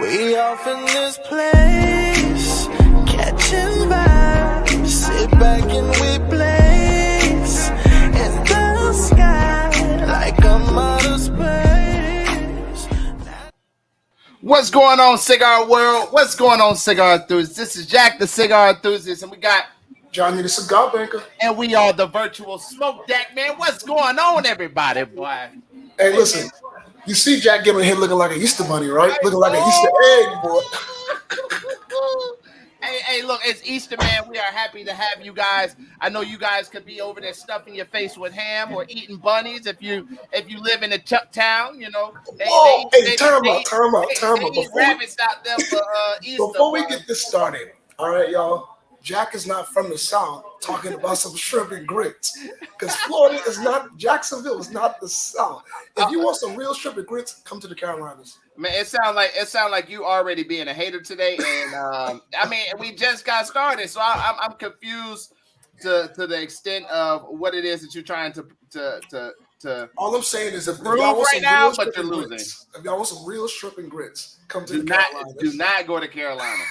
We off in this place, catching vibes, sit back and we blaze in the sky like a outer space. What's going on, cigar world? What's going on, cigar enthusiasts? This is Jack, the cigar enthusiast, and we got Johnny, the cigar banker. and we are the virtual smoke deck, man. What's going on, everybody, boy? Hey, listen, you see Jack Gibson here looking like an Easter bunny, right? Looking like an Easter egg, boy. Hey, look, it's Easter, man. We are happy to have you guys. I know you guys could be over there stuffing your face with ham or eating bunnies if you live in a town, you know. Turn out. They rabbits out there for Easter. Before we get this started, all right, y'all. Jack is not from the South talking about some shrimp and grits, because Florida is not, Jacksonville is not the South. If you want some real shrimp and grits, come to the Carolinas. Man, it sounds like you already being a hater today, and I mean, we just got started, so I'm confused to the extent of what it is that you're trying to. All I'm saying is, if y'all prove want right now, some real but you're shrimp and losing. grits, if y'all want some real shrimp and grits, come to Do the Carolinas. do not go to Carolina.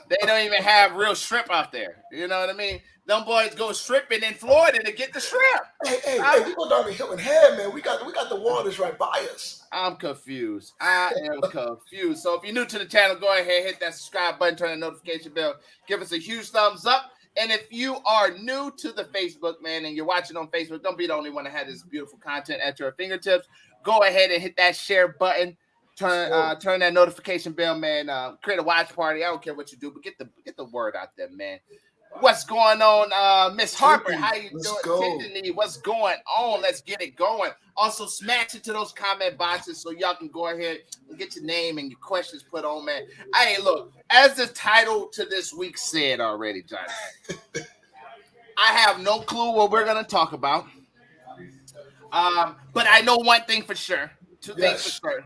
They don't even have real shrimp out there. You know what I mean? Them boys go shrimping in Florida to get the shrimp. Hey, we go down to Hilton Head, man. We got the waters right by us. I'm confused. I am confused. So if you're new to the channel, go ahead, hit that subscribe button, turn the notification bell, give us a huge thumbs up. And if you are new to the Facebook, man, and you're watching on Facebook, don't be the only one that has this beautiful content at your fingertips. Go ahead and hit that share button. Turn that notification bell, man. Create a watch party. I don't care what you do, but get the word out there, man. What's going on, Miss Harper? How you doing? Tiffany, what's going on? Let's get it going. Also, smash into those comment boxes so y'all can go ahead and get your name and your questions put on, man. Hey, look, as the title to this week said already, Johnny, I have no clue what we're gonna talk about. But I know one thing for sure. Two things for sure.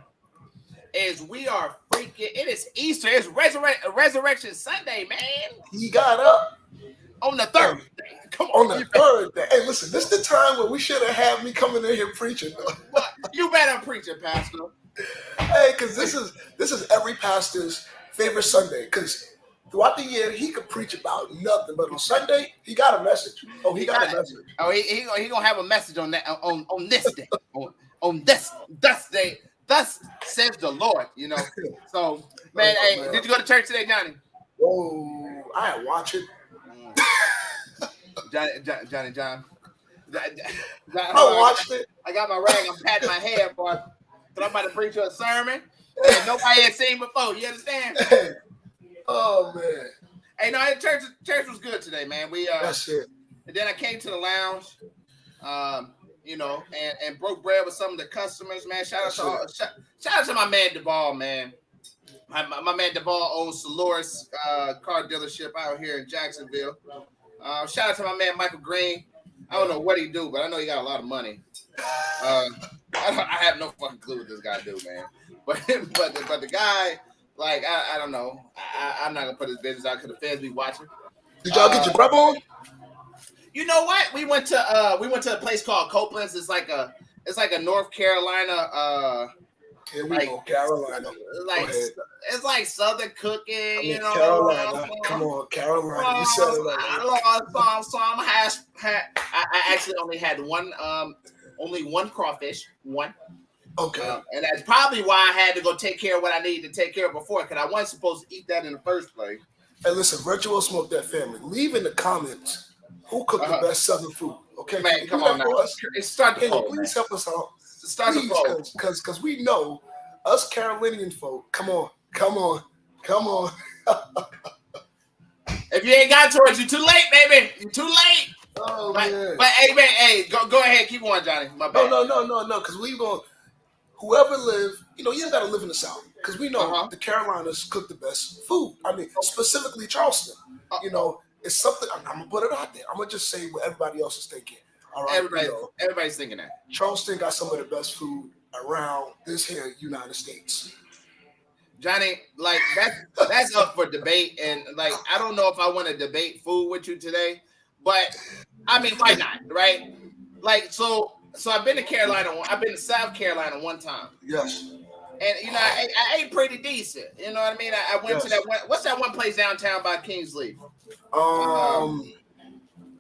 Is we are freaking, it is Easter, it's Resurrection Sunday, man. He got up on the third day. Come on the third day. Hey, listen, this is the time where we should have had me coming in here preaching. Well, you better preach it, Pastor. Hey, because this is every pastor's favorite Sunday. Because throughout the year he could preach about nothing, but on Sunday he got a message. Oh, he got a message. Oh, he gonna have a message on that on this day, on this day. Thus says the Lord, you know. So, man, man. Did you go to church today, Johnny? Oh, I watch it. John. I watched it. I got my rag. I'm patting my head, boy. But I'm about to preach you a sermon that nobody had seen before. You understand? Oh man. Hey, no, church was good today, man. That's it. And then I came to the lounge. You know, and broke bread with some of the customers, man. Shout out to my man Duvall, man. My man Duvall owns Solaris car dealership out here in Jacksonville. Shout out to my man Michael Green. I don't know what he do, but I know he got a lot of money. I have no fucking clue what this guy do, man. But the guy, like, I don't know. I'm not gonna put his business out because the fans be watching. Did y'all get your prep on? You know what? We went to a place called Copeland's. It's like a North Carolina. Here we go, Carolina. Like it's like Southern cooking, you know. Carolina. Come on, Carolina. You said it right. So I actually only had one crawfish. One. Okay. And that's probably why I had to go take care of what I needed to take care of before, because I wasn't supposed to eat that in the first place. Hey, listen, Virtual Smoke That family. Leave in the comments who cooked the best Southern food. Okay, man, come on now. Start the poll. Please help us out. Start the poll, because we know us Carolinian folk. Come on. If you ain't got towards, you too late, baby. You too late. Oh man. But hey, man, go ahead, keep on, Johnny. My bad. No. Because we going. Whoever live, you don't gotta live in the South. Because we know the Carolinas cook the best food. I mean, specifically Charleston. You know. It's something I'm gonna put it out there. I'm gonna just say what everybody else is thinking. All right, everybody's thinking that. Charleston got some of the best food around this here United States. Johnny, like that's up for debate, and like I don't know if I want to debate food with you today, but I mean, why not, right? Like so I've been to Carolina. I've been to South Carolina one time. Yes. And I ate pretty decent. You know what I mean? I went to that one. What's that one place downtown by Kingsley?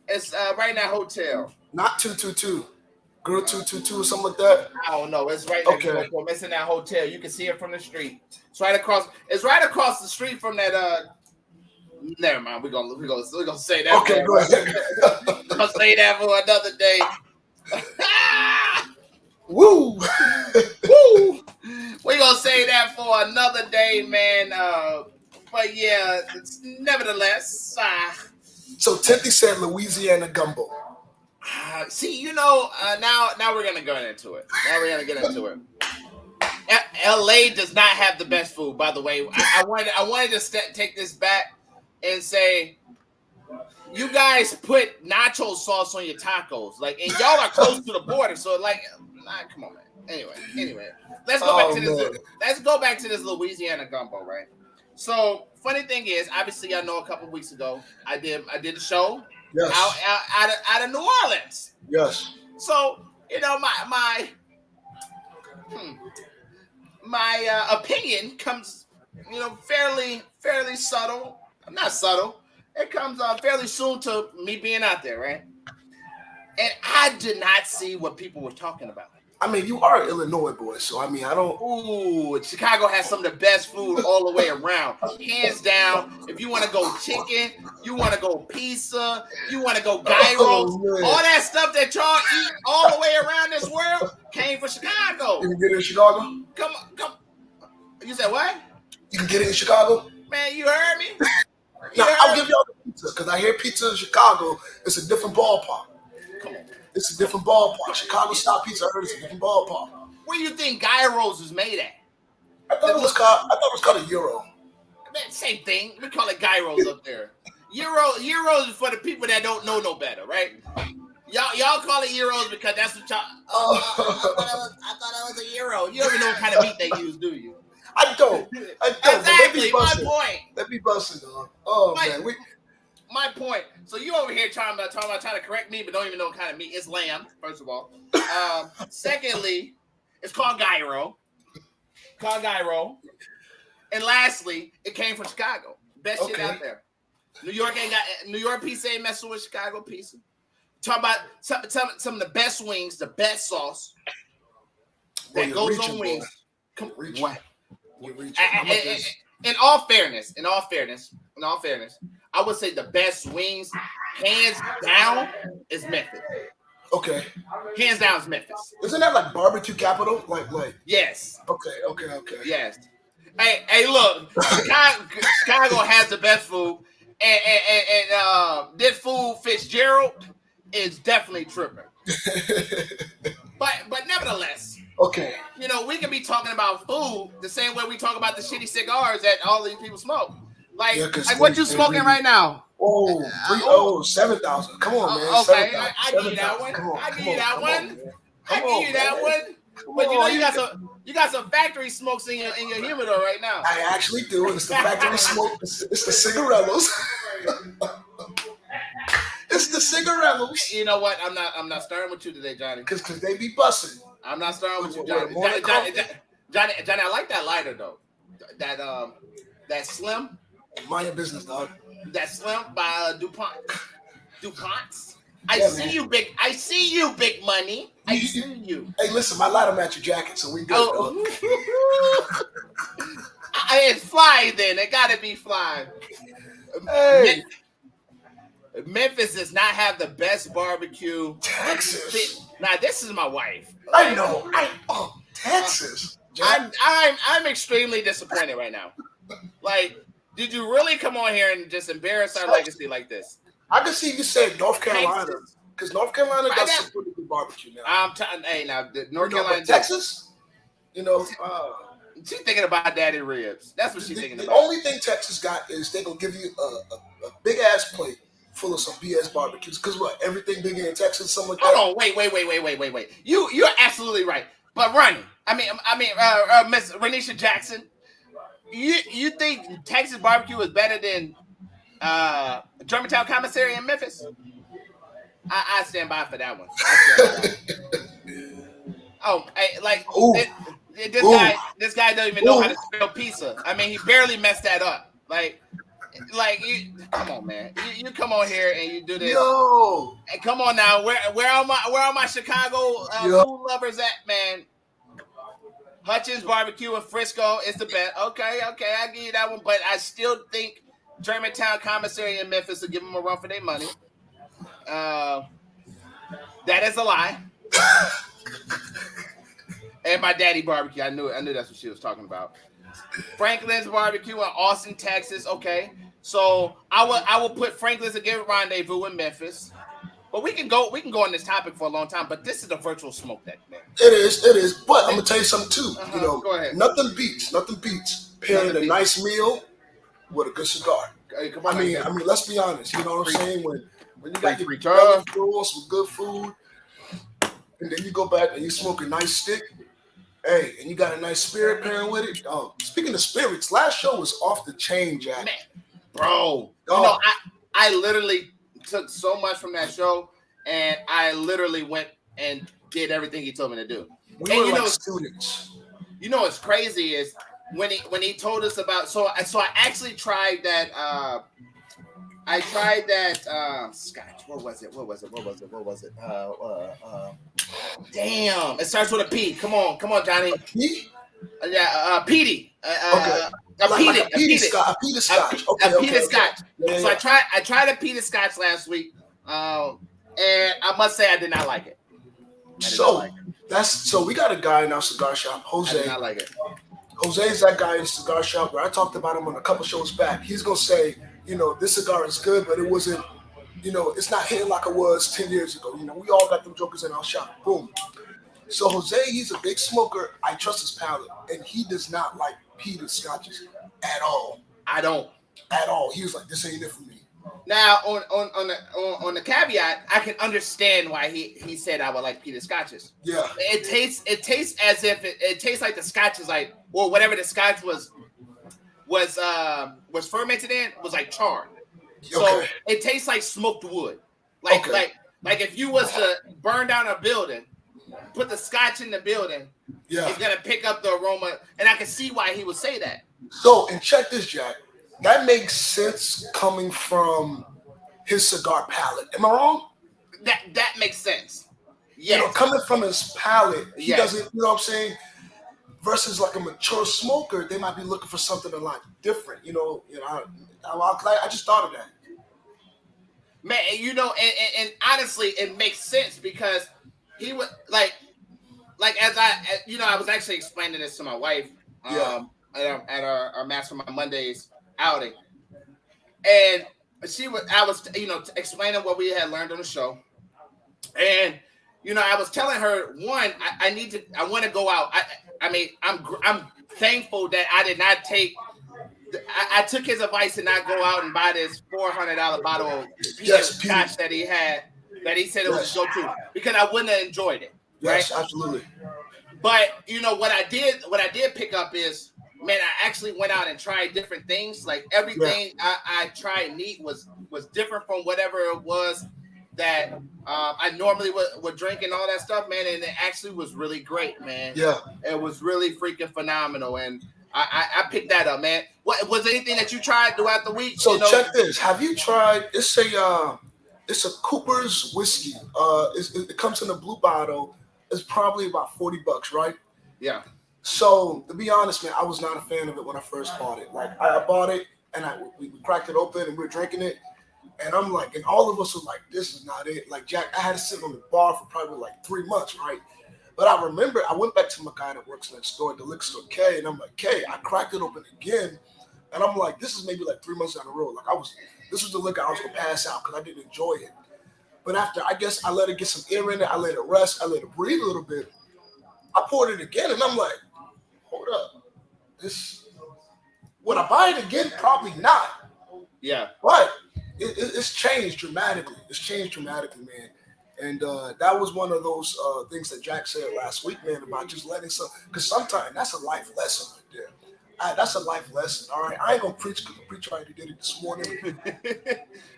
It's right in that hotel. Not 222. Girl 222 or something like that. I don't know. It's right next door to him. It's in that hotel. You can see it from the street. It's right across. It's right across the street from that. Never mind. We're gonna say that. Okay, go ahead. We're gonna say that for another day. Woo! Woo! We're gonna say that for another day, man. But yeah, nevertheless. So Timothy said Louisiana gumbo. See, now we're gonna go into it. Now we're gonna get into it. LA does not have the best food, by the way. I wanted to take this back and say, you guys put nacho sauce on your tacos, like, and y'all are close to the border, so like, come on, man. Anyway, let's go back to this. Let's go back to this Louisiana gumbo, right? So, funny thing is, obviously, y'all know a couple weeks ago, I did a show out of New Orleans. Yes. So, my opinion comes, fairly subtle. Not subtle. It comes fairly soon to me being out there, right? And I did not see what people were talking about. I mean, you are an Illinois boy, so I mean, I don't. Ooh, Chicago has some of the best food all the way around, hands down. If you want to go chicken, you want to go pizza, you want to go gyros, all that stuff that y'all eat all the way around this world came from Chicago. You can get it in Chicago. Come. You said what? You can get it in Chicago. Man, you heard me. I'll give y'all the pizza because I hear pizza in Chicago. It's a different ballpark. Come on. It's a different ballpark. Chicago style pizza, I heard it's a different ballpark. Where do you think gyros was made at? I thought it was called a gyro. Man, same thing. We call it gyros up there. Euros is for the people that don't know no better, right? Y'all call it euros because that's what y'all. I thought it was a euro. You don't even know what kind of meat they use, do you? I don't. Exactly. My point. Let me bust it, dog. Oh man, my point. So you over here trying to correct me, but don't even know what kind of meat. It's lamb, first of all. Secondly, it's called gyro. And lastly, it came from Chicago. Best shit out there. New York pizza ain't messing with Chicago pizza. Talk about some of the best wings, the best sauce that goes on wings. Come on, what? In all fairness, I would say the best wings, hands down, is Memphis. Okay. Hands down is Memphis. Isn't that like barbecue capital? Like. Yes. Okay. Yes. Hey, look, Chicago has the best food, and this food Fitzgerald is definitely tripping. but nevertheless. Okay. We can be talking about food the same way we talk about the shitty cigars that all these people smoke. Like what you smoking right now? Oh, 7,000. Come on, man. Okay, I give you that one. I give you that one. But you got some factory smokes in your humidor right now. I actually do. It's the factory smoke. It's the cigarellos. It's the cigarellos. You know what? I'm not starting with you today, Johnny. Because they be busting. I'm not starting with you, Johnny. Johnny, I like that lighter though. That Slim. Mind your business, dog. That Slim by DuPont's. I see you, big money. I see you. Hey, listen, my lighter match your jacket, so we good. It's fly then. It gotta be fly. Hey. Memphis does not have the best barbecue. Texas. Now this is my wife. I know. Texas. I'm extremely disappointed right now. Like, did you really come on here and just embarrass our legacy like this? I can see you say North Carolina because North Carolina got some pretty good barbecue now. North Carolina, Texas. She's thinking about daddy ribs. That's what she's thinking about. The only thing Texas got is they're gonna give you a big ass plate full of some BS barbecues. Because what? Everything bigger in Texas, something like that. Hold on, wait. You're absolutely right. But Ronnie, Miss Renisha Jackson, you think Texas barbecue is better than Germantown Commissary in Memphis? I stand by for that one. This guy don't even know how to spell pizza. I mean, he barely messed that up. Come on, man. You come on here and you do this. Yo, and come on now. Where are my Chicago food lovers at, man? Hutchins Barbecue in Frisco is the best. Okay, I give you that one, but I still think Germantown Commissary in Memphis will give them a run for their money. That is a lie. And my daddy barbecue, I knew that's what she was talking about. Franklin's Barbecue in Austin, Texas. Okay, so I will put Franklin's Again Rendezvous in Memphis. But we can go on this topic for a long time. But this is a virtual smoke deck, man. It is. But I'm gonna tell you something too. Go ahead. Nothing beats pairing a nice meal with a good cigar. Come on, I mean, let's be honest. You know what I'm saying? When you got your belly with good food, and then you go back and you smoke a nice stick. Hey, and you got a nice spirit pairing with it. Speaking of spirits, last show was off the chain, Jack. Man, bro, I literally took so much from that show, and I literally went and did everything he told me to do. We were like students. You know what's crazy is when he told us about. So I actually tried that. Scotch. What was it? Damn! It starts with a P. Come on, Johnny. P? Yeah, Petey. Okay. A peaty scotch. A peaty scotch. So I tried a peaty scotch last week, and I must say I did not like it. So we got a guy in our cigar shop, Jose. I did not like it. Jose is that guy in the cigar shop where I talked about him on a couple shows back. He's gonna say, this cigar is good, but it wasn't, it's not hitting like it was 10 years ago. We all got them jokers in our shop. Boom. So Jose, he's a big smoker. I trust his palate, and he does not like peated scotches at all. I don't at all. He was like, "This ain't it for me." Now, on the caveat, I can understand why he said I would like peated scotches. Yeah, it tastes as if it tastes like the scotch is like, or whatever the scotch was fermented in was like charred. So it tastes like smoked wood. Like if you was to burn down a building, put the scotch in the building, it's gonna pick up the aroma, and I can see why he would say that. So, and check this, Jack. That makes sense coming from his cigar palate. Am I wrong? That makes sense. Yeah, coming from his palate, he doesn't. You know what I'm saying? Versus like a mature smoker, they might be looking for something a lot different. I just thought of that. Man, and honestly, it makes sense because he would like as I was actually explaining this to my wife at our Mastermind Mondays outing, and I was explaining what we had learned on the show, and I was telling her I want to go out. I'm thankful that I did not take. I took his advice to not go out and buy this $400 bottle of scotch that he had, that he said it was go to, because I wouldn't have enjoyed it. Yes, right? Absolutely. But what I did pick up is, man, I actually went out and tried different things. Like everything I tried neat was different from whatever it was that I normally would drink and all that stuff, man. And it actually was really great, man. Yeah, it was really freaking phenomenal, and I picked that up, man. What was anything that you tried throughout the week? So check this. Have you tried? It's a Cooper's whiskey. It comes in a blue bottle. It's probably about $40, right? Yeah. So to be honest, man, I was not a fan of it when I first bought it. Like I bought it and we cracked it open and we were drinking it, and I'm like, and all of us were like, this is not it. Like Jack, I had to sit on the bar for probably like 3 months, right? But I remember I went back to my guy that works next door at the liquor store, Kay, and I'm like, Kay, I cracked it open again, and I'm like, this is maybe like 3 months down the road. Like this was the liquor I was gonna pass out because I didn't enjoy it. But after, I guess I let it get some air in it, I let it rest, I let it breathe a little bit. I poured it again, and I'm like, hold up, would I buy it again? Probably not. Yeah. But it's changed dramatically. It's changed dramatically, man. And that was one of those things that Jack said last week, man, about just letting because sometimes that's a life lesson right there. That's a life lesson, all right? I ain't going to preach because the preacher already did it this morning.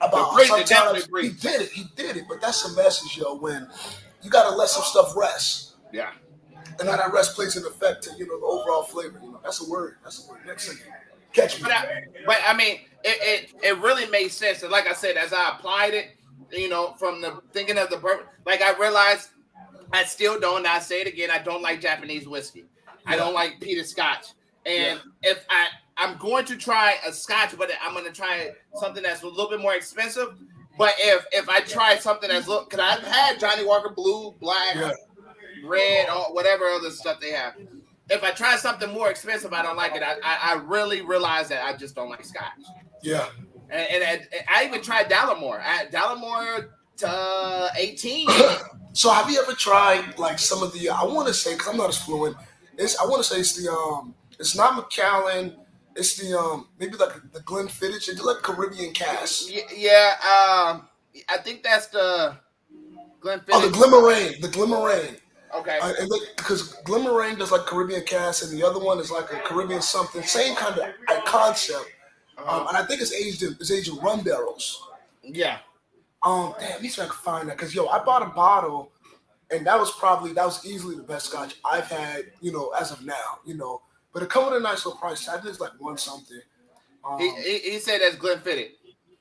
About sometimes he did it, but that's a message, when you got to let some stuff rest. Yeah. And how that rest plays an effect to, the overall flavor. That's a word. That's a word. Next second. Catch me. But I mean, it really made sense. And like I said, as I applied it, from the thinking of the like I realized I still don't. I say it again. I don't like Japanese whiskey. Yeah. I don't like peated Scotch. And if I'm going to try a Scotch, but I'm going to try something that's a little bit more expensive. But if I try something that's because I've had Johnny Walker Blue, Black, Red, or whatever other stuff they have. If I try something more expensive, I don't like it. I really realize that I just don't like Scotch. Yeah. And I even tried Dallimore. Dallimore to 18. So have you ever tried like some of the? I want to say because I'm not as fluent. I want to say it's the It's not Macallan. It's the maybe like the Glenfiddich. It's like Caribbean Cask. Yeah. I think that's the Glenfiddich. Oh, the Glimmerane. The Glimmerane. Okay. Because Glimmerane does like Caribbean Cask, and the other one is like a Caribbean something. Same kind of concept. And I think it's aged in rum barrels. Yeah. Damn, let me see if I can find that. Because I bought a bottle, and that was easily the best Scotch I've had, as of now, But it comes with a nice little price. I think it's like one something. He said that's Glenfiddich.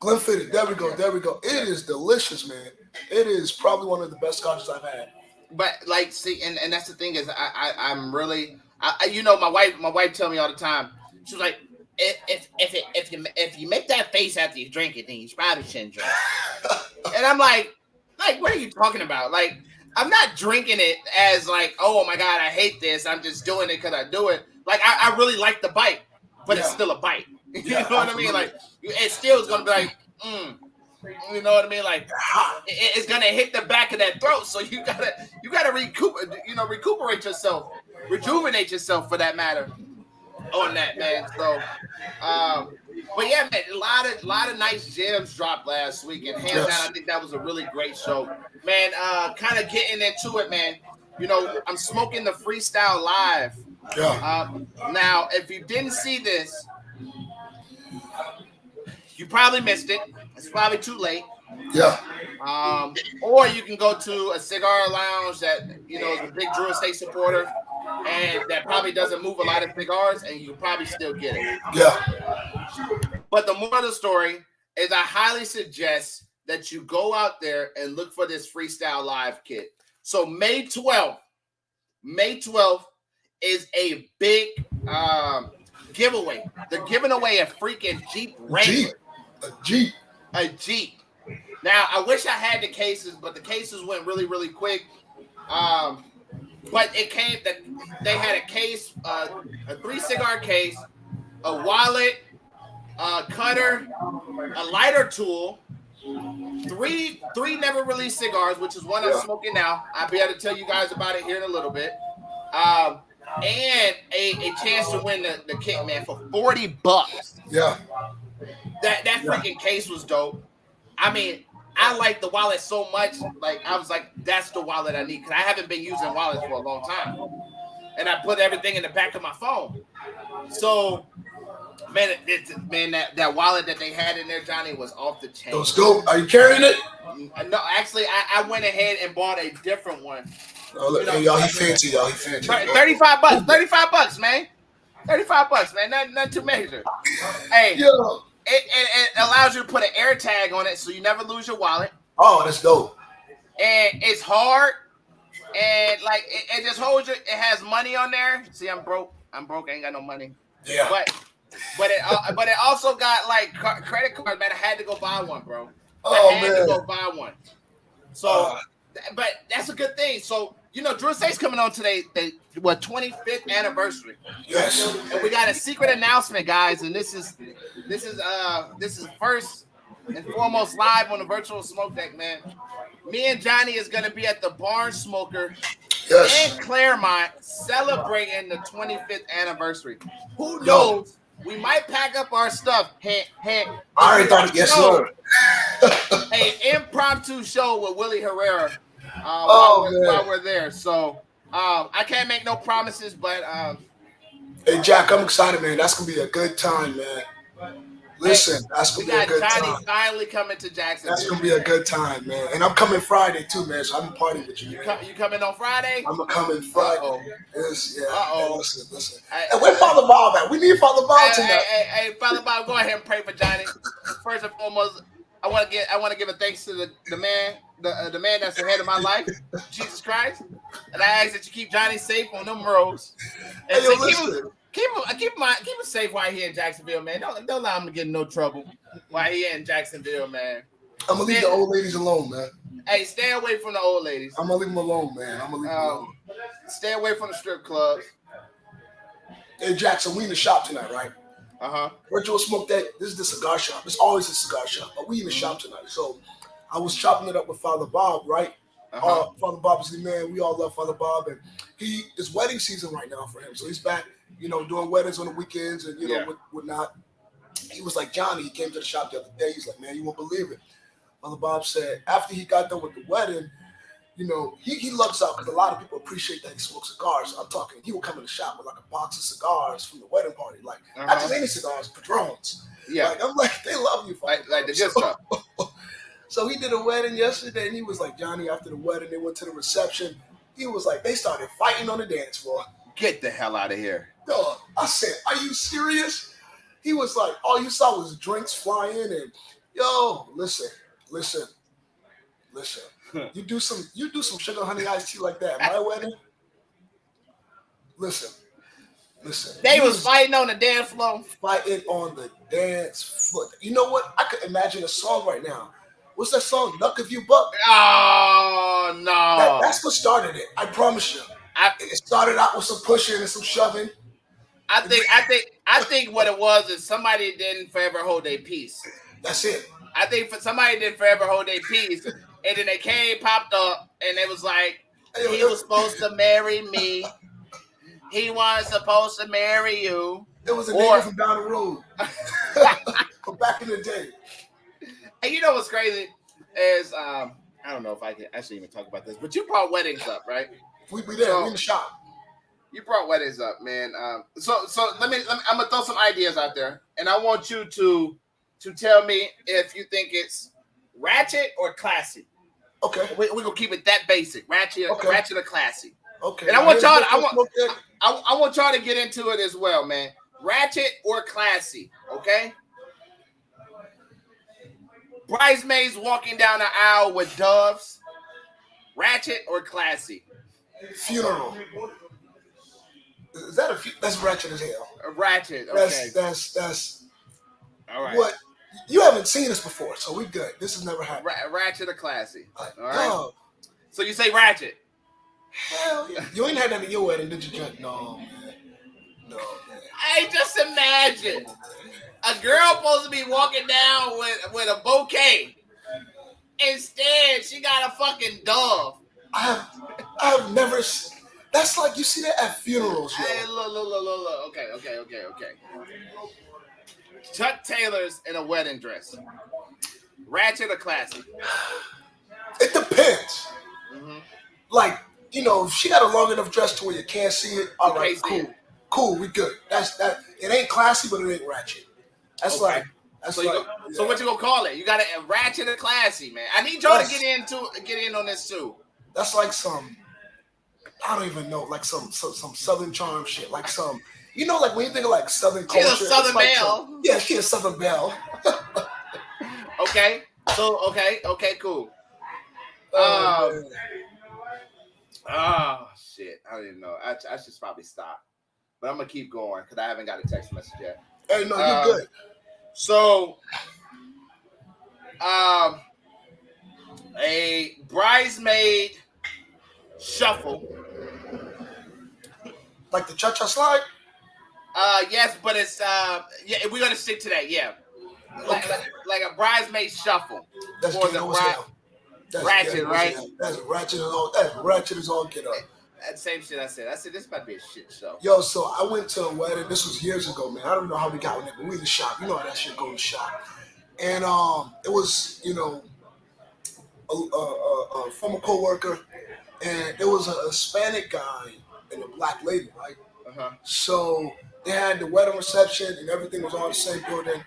Glenfiddich. There we go. It is delicious, man. It is probably one of the best Scotches I've had. But like, see, and that's the thing is, I'm really, my wife tell me all the time. She's like, if you make that face after you drink it, then you probably shouldn't drink. And I'm like, what are you talking about? Like, I'm not drinking it as like, oh my God, I hate this. I'm just doing it because I do it. Like, I really like the bite, but it's still a bite. You know what I mean? Like, it still is gonna be like, You know what I mean? Like, it's gonna hit the back of that throat. So you gotta recuperate yourself, rejuvenate yourself for that matter. On that, man. So, but yeah, man, a lot of nice gems dropped last week, and hands down, I think that was a really great show, man. Kind of getting into it, man. I'm smoking the freestyle live. Yeah. Now, if you didn't see this, you probably missed it. It's probably too late. Yeah. Or you can go to a cigar lounge that is a big Drew Estate supporter, and that probably doesn't move a lot of cigars, and you can probably still get it. Yeah. But the moral of the story is I highly suggest that you go out there and look for this Freestyle Live kit. So May 12th is a big giveaway. They're giving away a freaking Jeep Wrangler. A Jeep. Now, I wish I had the cases, but the cases went really, really quick. But it came that they had a case, a 3-cigar case, a wallet, a cutter, a lighter tool, three never released cigars, which is one I'm smoking now. I'll be able to tell you guys about it here in a little bit. And a chance to win the kit, man, for $40. Yeah. That freaking case was dope. I mean, I like the wallet so much. Like, I was like, that's the wallet I need, because I haven't been using wallets for a long time. And I put everything in the back of my phone. So, man, that wallet that they had in there, Johnny, was off the chain. Let's go. Are you carrying it? No, actually, I went ahead and bought a different one. Oh, look, y'all, he fancy, y'all. He fancy. $35, $35, man. $35, man. Nothing too major. Hey, yo. It allows you to put an air tag on it so you never lose your wallet. Oh, that's dope. And it's hard. And like it just holds you. It has money on there. See, I'm broke. I ain't got no money. Yeah. But it also got like credit card, man. I had to go buy one, bro. Oh, I had man. to go buy one. So, but that's a good thing. So, Drew Estate's coming on today. 25th anniversary. Yes. And we got a secret announcement, guys. And this is first and foremost live on the virtual smoke deck, man. Me and Johnny is gonna be at the Barn Smoker in Claremont celebrating the 25th anniversary. Who knows? We might pack up our stuff. I already thought, yes, sir. An impromptu show with Willie Herrera while we're there. So I can't make no promises, but hey, Jack, I'm excited, man. That's gonna be a good time, man. Listen, that's gonna we be a got good Johnny time. finally coming to Jacksonville. That's gonna be a good time, man. And I'm coming Friday too, man. So I'm gonna party with you. You coming on Friday? I'm coming Friday. Uh-oh. Yes, yeah. Uh-oh. Hey, listen. And where Father Bob at? We need Father Bob tonight. Hey, Father Bob, go ahead and pray for Johnny. First and foremost, I want to give a thanks to the man that's the head of my life, Jesus Christ, and I ask that you keep Johnny safe on them roads. And Hey, yo, keep him safe while he in Jacksonville, man. Don't allow him to get in no trouble while he in Jacksonville, man. I'm gonna leave the old ladies alone, man. Hey, stay away from the old ladies. I'm gonna leave them alone, man. I'm gonna leave them alone. Stay away from the strip clubs. Hey, Jackson, we in the shop tonight, right? Where'd you smoke that? This is the cigar shop. It's always a cigar shop, but we in the shop tonight. So I was chopping it up with Father Bob, right? Father Bob is the man. We all love Father Bob, and it's wedding season right now for him. So he's back, doing weddings on the weekends and whatnot. He was like, Johnny, he came to the shop the other day. He's like, man, you won't believe it. Father Bob said after he got done with the wedding, he lucks out because a lot of people appreciate that he smokes cigars. I'm talking, he would come in the shop with like a box of cigars from the wedding party, like not just any cigars, Padrones. Yeah, like, I'm like, they love you, like the good stuff. So he did a wedding yesterday, and he was like, Johnny, after the wedding, they went to the reception. He was like, they started fighting on the dance floor. Get the hell out of here. Dog, I said, are you serious? He was like, all you saw was drinks flying, and listen. You do some sugar honey iced tea like that at my wedding. Listen. They was fighting on the dance floor. Fighting on the dance floor. You know what? I could imagine a song right now. What's that song? Luck If You Buck. Oh no! That's what started it. I promise you. It started out with some pushing and some shoving. I think what it was is somebody didn't forever hold their peace. That's it. I think somebody didn't forever hold their peace, and then they popped up, and it was like, he was supposed to marry me. He wasn't supposed to marry you. It was a nigga from down the road. From back in the day. And you know what's crazy is I don't know if I can actually even talk about this, but you brought weddings up, right? We there. We in the shop. You brought weddings up, man. So let me. I'm gonna throw some ideas out there, and I want you to tell me if you think it's ratchet or classy. Okay. We're gonna keep it that basic, ratchet or classy. Okay. And I want y'all to get into it as well, man. Ratchet or classy, okay? Bridesmaids walking down the aisle with doves. Ratchet or classy? Funeral. Is that that's ratchet as hell? Ratchet. Okay. That's. All right. What? You haven't seen this before, so we good. This has never happened. Ratchet or classy? All right. So you say ratchet? Hell yeah. You ain't had that at your wedding, did you, Chuck? No, man. Hey, just imagine a girl supposed to be walking down with a bouquet. Instead, she got a fucking dove. I have never. That's like you see that at funerals, yo. Hey, look. Okay. Chuck Taylor's in a wedding dress. Ratchet or classy? It depends. Mm-hmm. Like, if she got a long enough dress to where you can't see it, all right, cool, we good. That's that. It ain't classy, but it ain't ratchet. That's okay. So what you gonna call it? You got a ratchet or classy, man. I need y'all to get in on this too. That's like some, I don't even know, like some Southern charm shit, like some, like when you think of like Southern culture. She's a Southern belle. Yeah, she's a Southern belle. Okay. So okay, cool. Oh shit! I don't even know. I should probably stop, but I'm gonna keep going because I haven't got a text message yet. Hey, no, you're good. So, a bridesmaid shuffle, like the cha-cha slide. Yes, but it's yeah, we're gonna stick to that. Yeah, like a bridesmaid shuffle for the bride. Ratchet, right? That's ratchet as all get up. That same shit I said. This about to be a shit show. Yo, so I went to a wedding. This was years ago, man. I don't know how we got in it, but we in the shop. You know how that shit go in the shop. And it was, a former coworker, and there was a Hispanic guy and a black lady, right? Uh-huh. So they had the wedding reception, and everything was all the same building.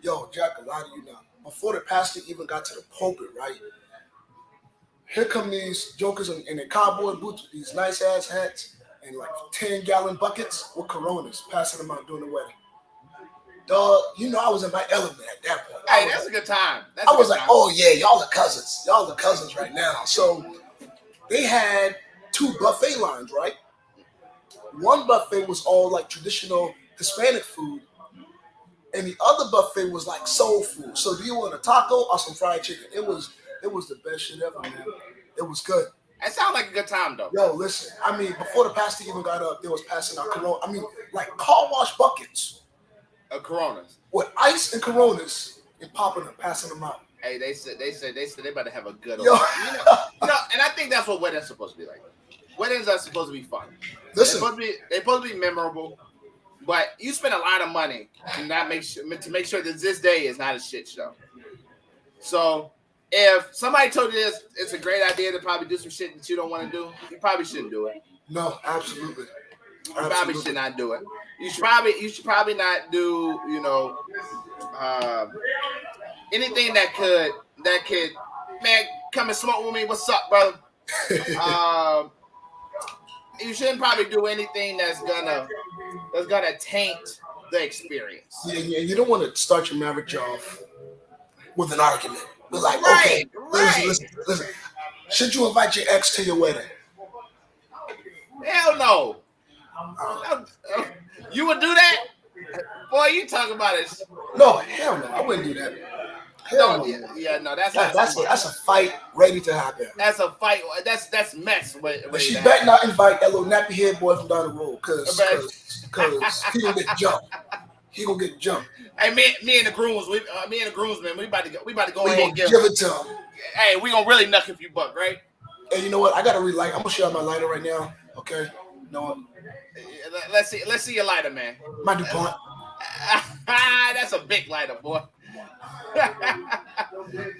Yo, Jack, a lot of you now. Before the pastor even got to the pulpit, right? Here come these jokers in their cowboy boots with these nice ass hats and like 10-gallon buckets with Coronas, passing them out during the wedding. Dog, you know I was in my element at that point. Hey, that's a good time. I was like, oh yeah, y'all are cousins. Y'all are cousins right now. So they had 2 buffet lines, right? One buffet was all like traditional Hispanic food, and the other buffet was like soul food. So do you want a taco or some fried chicken? It was the best shit ever, man. It was good. It sounds like a good time though. Yo, listen, I mean, before the pastor even got up, they was passing out Corona. I mean, like car wash buckets of Coronas with ice and Coronas and popping them, passing them out. Hey, they said they about to have a good Yo. old, and I think that's what weddings are supposed to be like. Weddings are supposed to be fun. Listen, they're supposed to be memorable, but you spend a lot of money to make sure that this day is not a shit show. So if somebody told you it's a great idea to probably do some shit that you don't want to do, you probably shouldn't do it. No, absolutely. You probably should not do it. You should probably not do, anything that could, man, come and smoke with me. What's up, brother? You shouldn't probably do anything that's gonna taint the experience. Yeah, you don't want to start your marriage off with an argument. We're like, right, okay, listen. Should you invite your ex to your wedding? Hell no. You would do that? Boy, you talking about it. No, hell no. I wouldn't do that. No. That's a fight ready to happen. That's a fight. That's mess. She better not invite that little nappy head boy from down the road, cause he gonna get jumped. He gonna get jumped. Hey, me and the groomsmen, we about to go ahead and give it to him. Hey, we gonna really knuck if you buck, right? Hey, you know what? I gotta relight. I'm gonna show you my lighter right now. Okay. No. Let's see your lighter, man. My DuPont. That's a big lighter, boy.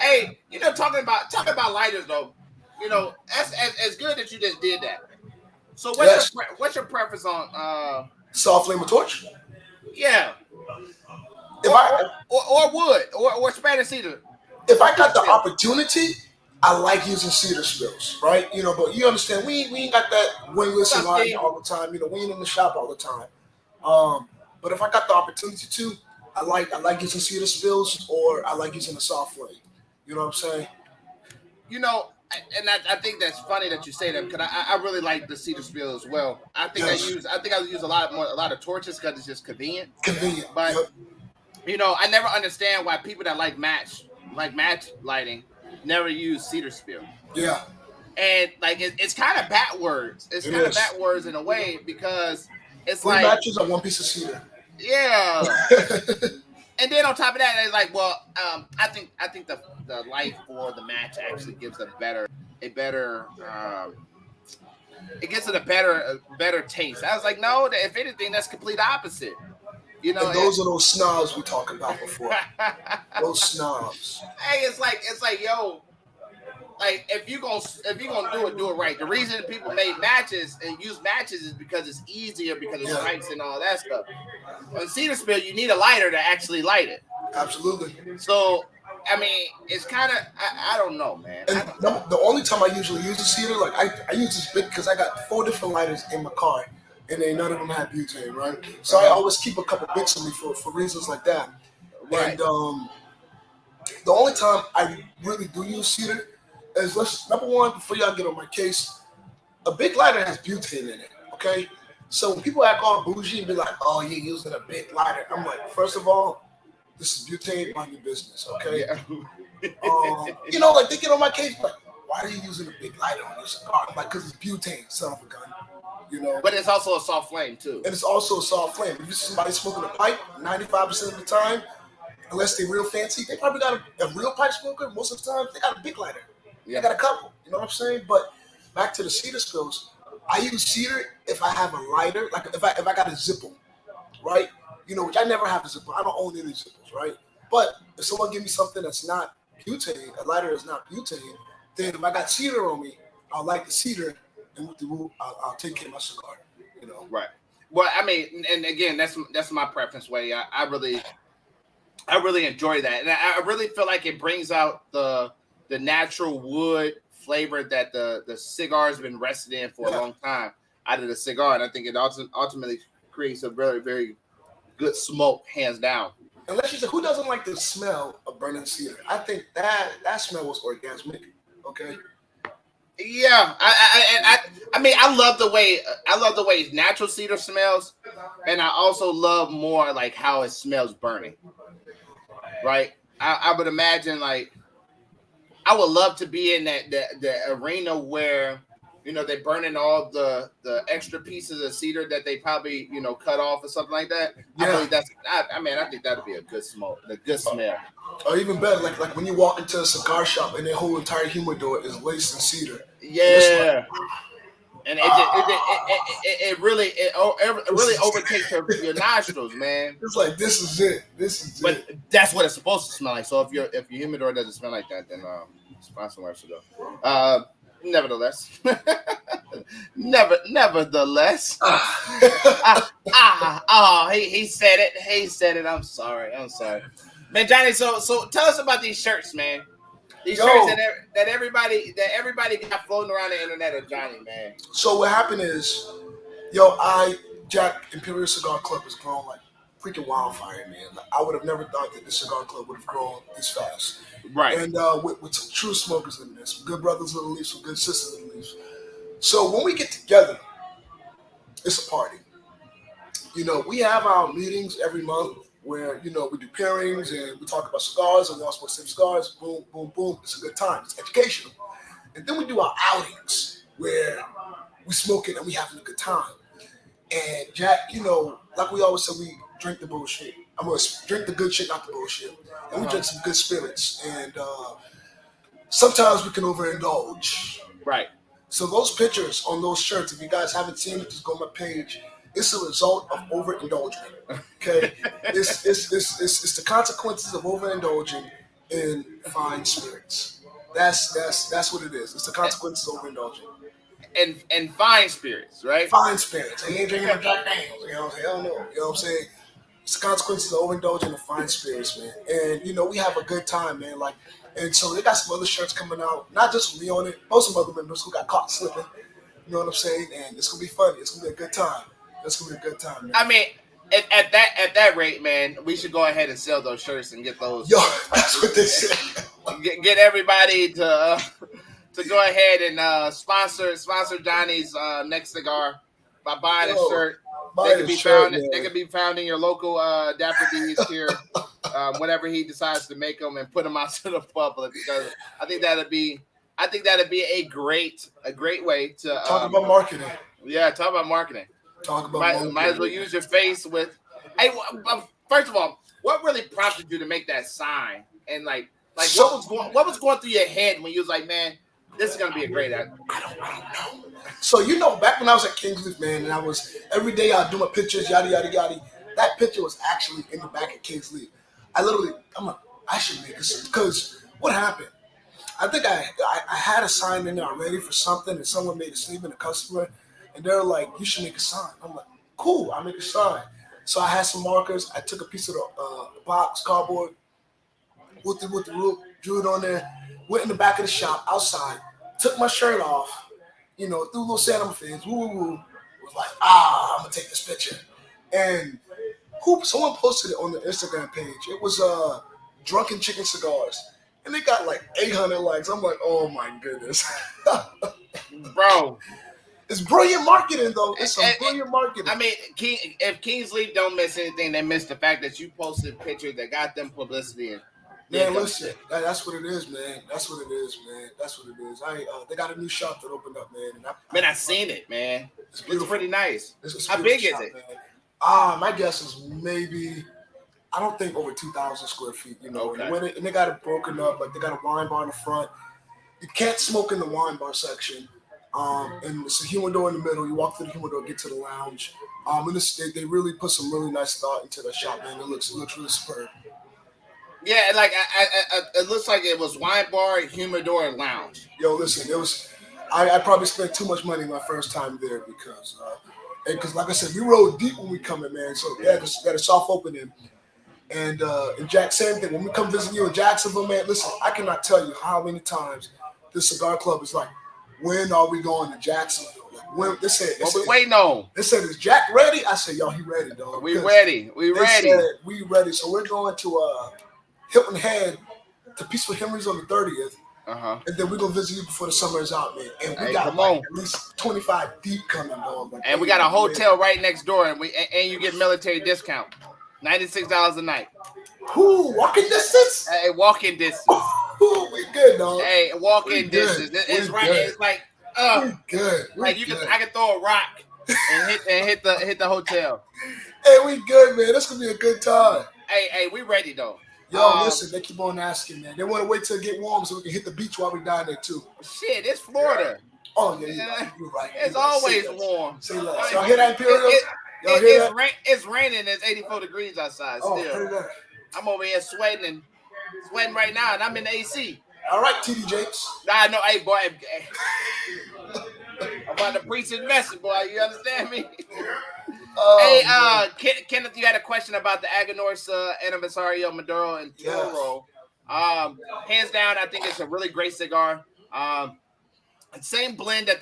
Hey, talking about lighters though, that's as good that you just did that. So what's your preference on soft flame or torch? Yeah. Or wood or Spanish cedar. If I got the opportunity, I like using cedar spills, right? But you understand, we ain't got that wingless and line all the time. We ain't in the shop all the time. But if I got the opportunity to, I like using cedar spills, or I like using a soft flame. You know what I'm saying? And I think that's funny that you say that, because I really like the cedar spill as well. I think I use a lot of torches because it's just convenient. But I never understand why people that like match lighting never use cedar spill. Yeah. And like it's kind of backwards. It's kind of backwards in a way, because it's 3 like matches on 1 piece of cedar. Yeah. And then on top of that, it's like, well, I think the light for the match actually gives it gives it a better taste. I was like, no, if anything, that's complete opposite. And those are those snobs we talked about before. Those snobs. Hey, it's like, yo, like if you gonna do it right. The reason people make matches and use matches is because it's easier, because of strikes and all that stuff. On cedar spill, you need a lighter to actually light it. Absolutely. So, I mean, it's kind of, I don't know, man. And the only time I usually use a cedar, like I use this big because I got 4 different lighters in my car, and none of them have butane, right? So I always keep a couple bits on me for reasons like that. Right. And the only time I really do use cedar is, number one, before y'all get on my case, a big lighter has butane in it, okay? So when people act all bougie and be like, oh, you're using a big lighter, I'm like, first of all, this is butane, mind your business, okay? Yeah. Like they get on my case, like, why are you using a big lighter on your cigar? I'm like, because it's butane, son of a gun, But it's also a soft flame, too. And it's also a soft flame. If you see somebody smoking a pipe, 95% of the time, unless they're real fancy, they probably got a real pipe smoker. Most of the time, they got a big lighter. Yeah. They got a couple, you know what I'm saying? But back to the cedar spills, I use cedar if I have a lighter, like if I got a Zippo, right? Which I never have a Zippo. I don't own any Zippos, right? But if someone give me something that's not butane, a lighter is not butane, then if I got cedar on me, I'll light the cedar, and with the wood, I'll take care of my cigar, Right. Well, I mean, and again, that's my preference way. I really, I really enjoy that, and I really feel like it brings out the natural wood flavor that the cigar has been rested in for a long time out of the cigar, and I think it ultimately creates a very, very good smoke, hands down. Unless you say, who doesn't like the smell of burning cedar? I think that smell was orgasmic. Okay. Yeah, I mean, I love the way natural cedar smells, and I also love more like how it smells burning. Right? I would imagine like I would love to be in the arena where they're burning all the extra pieces of cedar that they probably cut off or something like that. Yeah. I believe I mean, I think that'd be a good smoke, a good smell. Or even better, like when you walk into a cigar shop and their whole entire humidor is laced in cedar. Yeah. And it really overtakes your nostrils, man. It's like this is it. But that's what it's supposed to smell like. So if your humidor doesn't smell like that, then find somewhere else to go. Nevertheless, nevertheless. He said it. He said it. I'm sorry, man, Johnny. So tell us about these shirts, man. These shirts that everybody got floating around the internet of Johnny, man. So what happened is, Jack Imperial Cigar Club has grown like freaking wildfire, man. Like, I would have never thought that the cigar club would have grown this fast. Right. And with some true smokers in there, some good brothers in the leaf, some good sisters in the leaf. So when we get together, it's a party. We have our meetings every month where, we do pairings and we talk about cigars and we also sip cigars. Boom, boom, boom. It's a good time. It's educational. And then we do our outings where we smoke it and we having a good time. And Jack, like we always say, we drink the bullshit. I'm going to drink the good shit, not the bullshit. And we drink some good spirits. And sometimes we can overindulge. Right. So those pictures on those shirts, if you guys haven't seen it, just go on my page. It's a result of overindulging. Okay, it's the consequences of overindulging in fine spirits. That's what it is. It's the consequences of overindulging. And fine spirits, right? Fine spirits. I ain't drinking no Jack Daniels. Hell no. You know what I'm saying? It's the consequences of overindulging in fine spirits, man. And we have a good time, man. Like, and so they got some other shirts coming out, not just with me on it, but some other members who got caught slipping. You know what I'm saying? And it's gonna be funny. It's gonna be a good time. It's gonna be a good time, man. I mean, at that rate, man, we should go ahead and sell those shirts and get those. Yo, that's what they said. Get everybody to go ahead and sponsor Johnny's next cigar by buying a shirt. They can be found in your local Dapper D's here whenever he decides to make them and put them out to the public, because I think that'd be a great way to talk about marketing. Yeah, talk about marketing. Might as well use your face with. Hey, first of all, what really prompted you to make that sign? And what was going through your head when you was like, man, this is gonna be a great ad? I don't know. So back when I was at Kingsleaf, man, and I was every day I'd do my pictures, yada yada yada. That picture was actually in the back of Kingsleaf. I should make this, because what happened? I think I had a sign in there already for something, and someone made a statement, a customer, and they're like, you should make a sign. I'm like, cool, I'll make a sign. So I had some markers. I took a piece of the box, cardboard, with the root, drew it on there, went in the back of the shop, outside, took my shirt off, threw a little sand on my face, woo, was like, I'm going to take this picture. And someone posted it on the Instagram page. It was Drunken Chicken Cigars. And they got like 800 likes. I'm like, oh my goodness. Bro. It's brilliant marketing, though. It's some brilliant marketing. I mean, if Kingsleaf don't miss anything, they miss the fact that you posted pictures that got them publicity. Man, listen, that's what it is, man. That's what it is. They got a new shop that opened up, man. And I seen it, man. It's pretty nice. How big is it? Man. My guess is maybe, I don't think over 2,000 square feet. Okay. And they got it broken up. Like, they got a wine bar in the front. You can't smoke in the wine bar section. And it's a humidor in the middle. You walk through the humidor, get to the lounge. And they really put some really nice thought into the shop, man. It looks really superb. Yeah, like it looks like it was wine bar, humidor, and lounge. Yo, listen, it was. I probably spent too much money my first time there because like I said, we rode deep when we come in, man. So got a soft opening, And Jack, same thing. When we come visit you in Jacksonville, man, listen, I cannot tell you how many times this cigar club is like, when are we going to Jacksonville? Like, when they said, what we waiting on? They said, is Jack ready? I said, yo, he ready, dog. We ready. We ready. Said, we ready. So we're going to Hilton Head to Peaceful Henry's on the 30th. And then we're gonna visit you before the summer is out, man. And we got like at least 25 deep coming, dog. Like, and we got a hotel right next door, and you get military discount, $96 a night. Who walking distance? Hey, walking distance. We good, dog. Hey, walking distance. It's right. Good. It's like good. Like I can throw a rock and hit the hotel. Hey, we good, man. This gonna be a good time. Hey, we ready though. Yo, listen, they keep on asking, man. They want to wait till it get warm so we can hit the beach while we down there too. Shit, it's Florida. Oh yeah, you're right. It's always warm. Say less. Y'all hear that, Imperial? It's raining. It's 84 degrees outside still. I'm over here sweating right now, and I'm in the AC. All right, TD Jakes. Nah, no, hey boy, I'm about to preach his message, boy. You understand me? Kenneth, you had a question about the Aganorsa Aniversario Maduro and Toro. Hands down, I think it's a really great cigar. Same blend that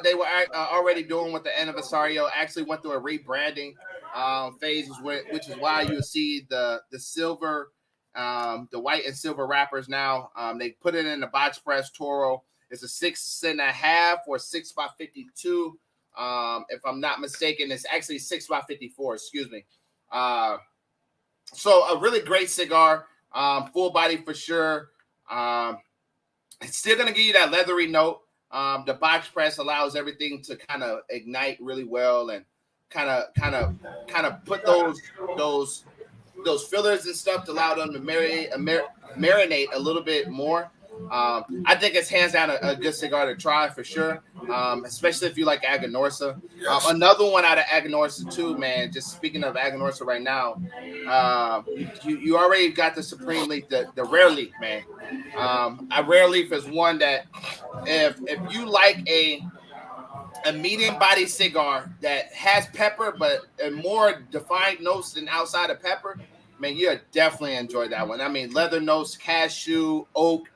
they were already doing with the Aniversario. Actually went through a rebranding phase, which is why you see the silver, the white and silver wrappers now. They put it in the box press Toro. It's a 6.5 or 6x52. If I'm not mistaken, it's actually 6x54. Excuse me. So a really great cigar, full body for sure. It's still gonna give you that leathery note. The box press allows everything to kind of ignite really well and kind of put those fillers and stuff to allow them to marinate a little bit more. I think it's hands down a good cigar to try for sure, especially if you like Aganorsa. Another one out of Aganorsa too, man. Just speaking of Aganorsa right now, you already got the Supreme Leaf, the Rare Leaf, man. A Rare Leaf is one that if you like a medium body cigar that has pepper but a more defined notes than outside of pepper, man, you'll definitely enjoy that one. I mean, leather notes, cashew, oak.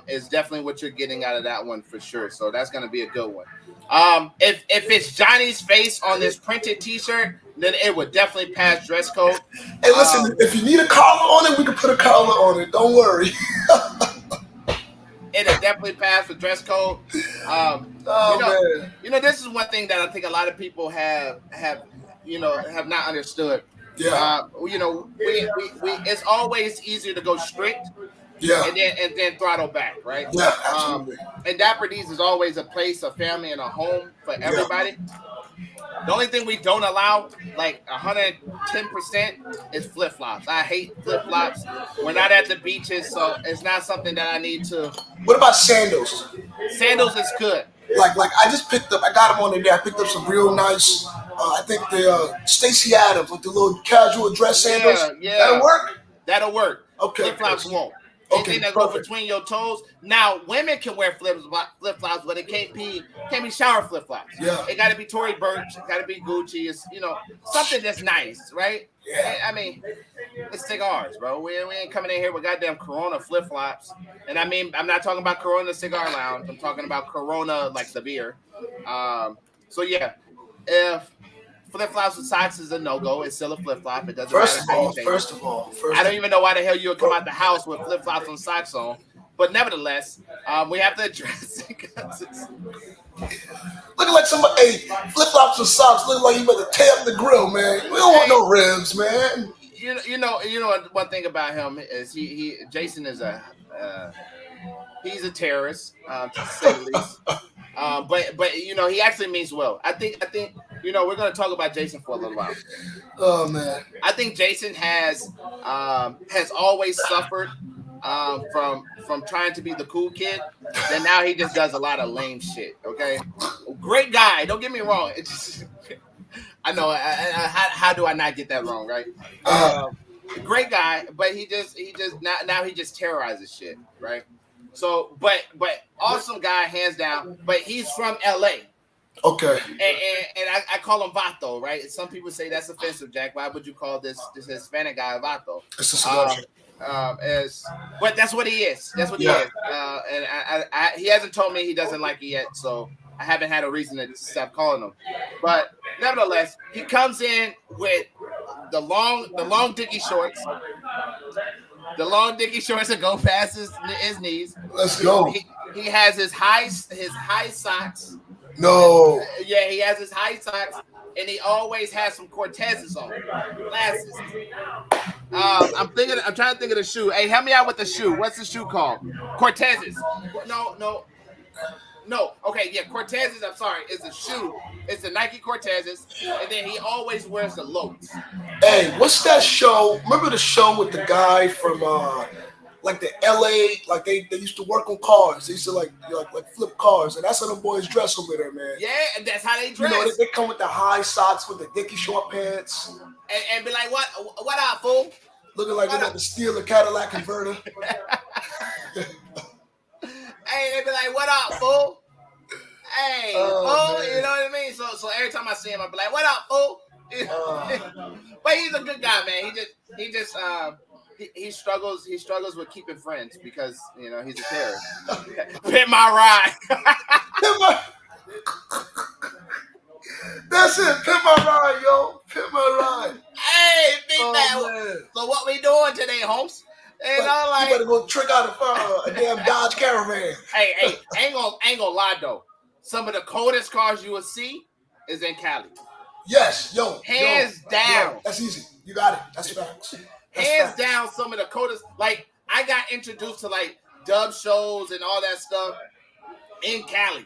Is definitely what you're getting out of that one for sure. So that's going to be a good one. If it's Johnny's face on this printed T-shirt, then it would definitely pass dress code. Hey, listen, if you need a collar on it, we can put a collar on it. Don't worry. It'll definitely pass for dress code. Man. You know, this is one thing that I think a lot of people have not understood. Yeah. We it's always easier to go strict. Yeah. And then throttle back, right? Yeah, absolutely. And Dapper D's is always a place, a family, and a home for everybody. The only thing we don't allow, like 110%, is flip-flops. I hate flip-flops. We're not at the beaches, so it's not something that I need to. What about sandals? Sandals is good. Like I just picked up, I got them on there. I picked up some real nice, I think the Stacey Adams, with the little casual dress sandals. Yeah. That'll work? That'll work. Okay. Flip-flops won't. Okay, anything that goes between your toes. Now, women can wear flip-flops, but it can't be shower flip-flops. Yeah. It got to be Tory Burch. It got to be Gucci. It's, something that's nice, right? Yeah. I mean, it's cigars, bro. We ain't coming in here with goddamn Corona flip-flops. And I mean, I'm not talking about Corona Cigar Lounge. I'm talking about Corona, like the beer. So, yeah, if flip-flops with socks is a no-go, it's still a flip-flop. It doesn't matter how you change it. First of all. I don't even know why the hell you would come out the house with flip-flops and socks on. But nevertheless, we have to address it. Looking like somebody, hey, flip-flops and socks looking like you better tear up the grill, man. We don't want no ribs, man. You know one thing about him is Jason is he's a terrorist, to say the least. But he actually means well. I think we're going to talk about Jason for a little while. Oh man, I think Jason has always suffered from trying to be the cool kid. Then now he just does a lot of lame shit. Okay, great guy. Don't get me wrong. I know. How do I not get that wrong? Right. Great guy, but he just now he just terrorizes shit. Right. So, but awesome guy, hands down. But he's from LA. Okay. And I call him Vato, right? Some people say that's offensive, Jack. Why would you call this Hispanic guy Vato? It's a cigar shop. But that's what he is. That's what he is. And he hasn't told me he doesn't like it yet, so I haven't had a reason to stop calling him. But nevertheless, he comes in with the long dicky shorts. The long dicky shorts that go past his knees. Let's go. He has his high socks. No. Yeah, he has his high socks, and he always has some Cortezes on. Glasses. I'm trying to think of the shoe. Hey, help me out with the shoe. What's the shoe called? Cortezes. No. Okay, yeah, Cortezes. I'm sorry. It's a shoe. It's the Nike Cortezes, and then he always wears the lows. Hey, what's that show? Remember the show with the guy from like the LA, like they used to work on cars. They used to like flip cars, and that's how the boys dress over there, man. Yeah, and that's how they dress. You know, they come with the high socks with the dicky short pants. And be like, what up, fool? Looking like they're about to steal a Cadillac converter. Hey, they be like, what up, fool? Hey, fool, man. You know what I mean? So every time I see him, I be like, what up, fool? But he's a good guy, man. He struggles with keeping friends because he's a terrorist. Pimp my ride. That's it. Pimp my ride, yo. Pimp my ride. Hey, big man. So what we doing today, Holmes? And I'm like, you better go trick out a damn Dodge Caravan. Hey, ain't gonna lie though. Some of the coldest cars you will see is in Cali. Yes, hands down. Yo, that's easy. You got it. That's facts. Hands down, some of the coldest. Like I got introduced to like dub shows and all that stuff in Cali.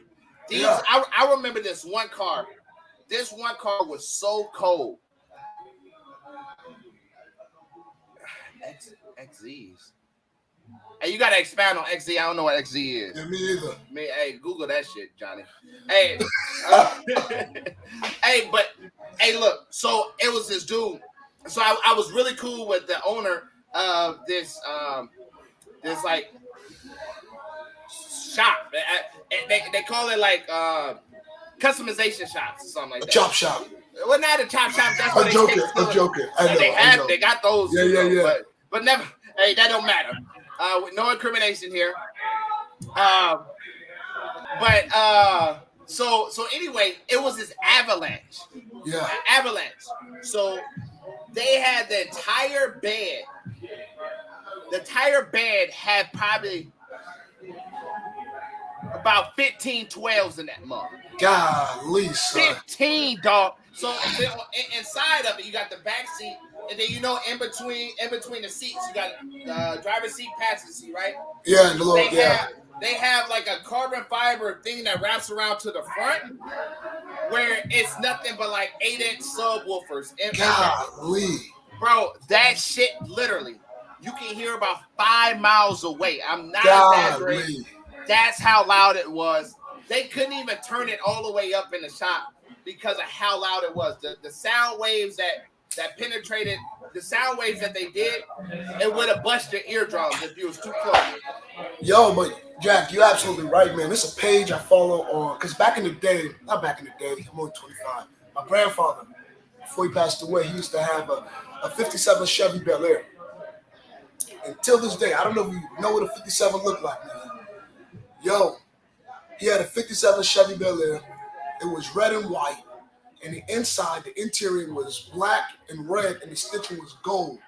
I remember this one car. This one car was so cold. XZs. Hey, you gotta expound on XZ. I don't know what XZ is. Yeah, me either. Hey, Google that shit, Johnny. Hey, look. So it was this dude. So I was really cool with the owner of this like shop. They call it like customization shops or something like that. A chop shop. Well, not a chop shop. That's what I'm joking. I know. They got those. Yeah. But never. Hey, that don't matter. With no incrimination here. So anyway, it was this avalanche. Yeah. Avalanche. So they had the entire bed. The entire bed had probably about 15 12s in that mug. Golly, son. 15, dog. So inside of it, you got the back seat, and then in between the seats, you got driver's seat, passenger seat, right? Yeah, They have like a carbon fiber thing that wraps around to the front, where it's nothing but like 8-inch subwoofers. Golly, bro, that shit literally, you can hear about 5 miles away. I'm not exaggerating. That's how loud it was. They couldn't even turn it all the way up in the shop because of how loud it was. The sound waves that penetrated, the sound waves that they did, it would have bust your eardrums if you was too close. Yo, but Jack, you're absolutely right, man. This is a page I follow on, because not back in the day, I'm only 25. My grandfather, before he passed away, he used to have a 57 Chevy Bel Air. Until this day, I don't know if you know what a 57 looked like, man. Yo, he had a 57 Chevy Bel Air. It was red and white. And the inside, the interior was black and red, and the stitching was gold.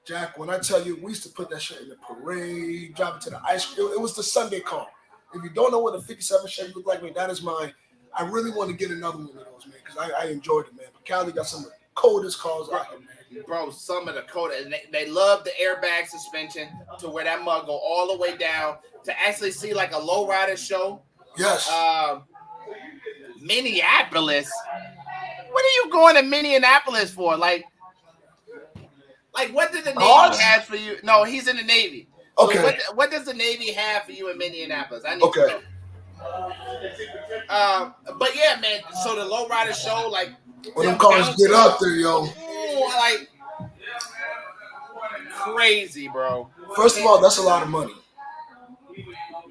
Jack, when I tell you, we used to put that shit in the parade, drive it to the ice cream. It was the Sunday car. If you don't know what a 57 Chevy looked like, man, that is mine. I really want to get another one of those, man, because I enjoyed it, man. But Cali got some of the coldest cars out here, man. Bro, some of the coldest. And they love the airbag suspension to where that mug go all the way down to actually see like a lowrider show. Yes. Minneapolis. What are you going to Minneapolis for? Like what did the Navy have for you? No, he's in the Navy. So okay. What does the Navy have for you in Minneapolis? I need to know. But yeah, man. So the lowrider show, like when them cars get out there, yo. Like crazy, bro. First of all, that's a lot of money.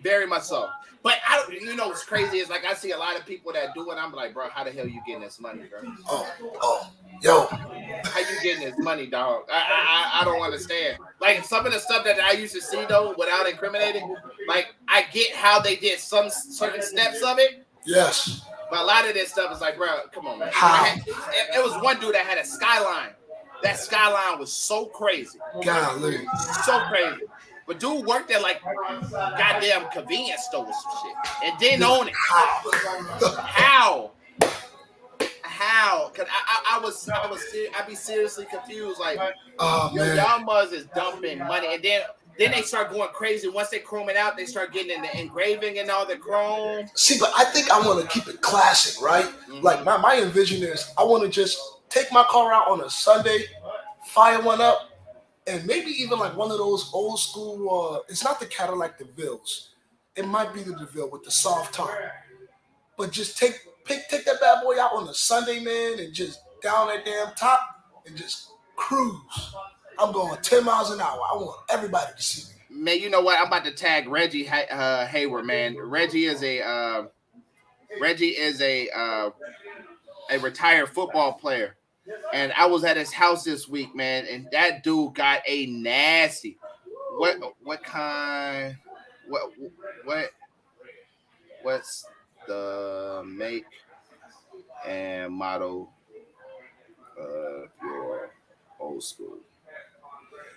Very much so. But I don't. You know what's crazy is like I see a lot of people that do it. I'm like, bro, how the hell you getting this money, bro? Yo. How you getting this money, dog? I don't understand. Like some of the stuff that I used to see though, without incriminating, like I get how they did some certain steps of it. Yes. But a lot of this stuff is like, bro, come on, man. How? It was one dude that had a Skyline. That Skyline was so crazy. Golly. So crazy. But dude worked at like goddamn convenience store or some shit and didn't own it. How? Cause I'd be seriously confused. Like, y'all mothers is dumping money, and then they start going crazy. Once they chrome it out, they start getting in the engraving and all the chrome. See, but I think I want to keep it classic, right? Mm-hmm. Like my envision is I want to just take my car out on a Sunday, fire one up, and maybe even like one of those old school. It's not the Cadillac DeVille's. It might be the DeVille with the soft top. But just take that bad boy out on a Sunday, man, and just down that damn top and just cruise. I'm going 10 miles an hour. I want everybody to see me. Man, you know what? I'm about to tag Reggie Hayward, man. Reggie is a retired football player. And I was at his house this week, man, and that dude got a nasty. What's the make and model of your old school?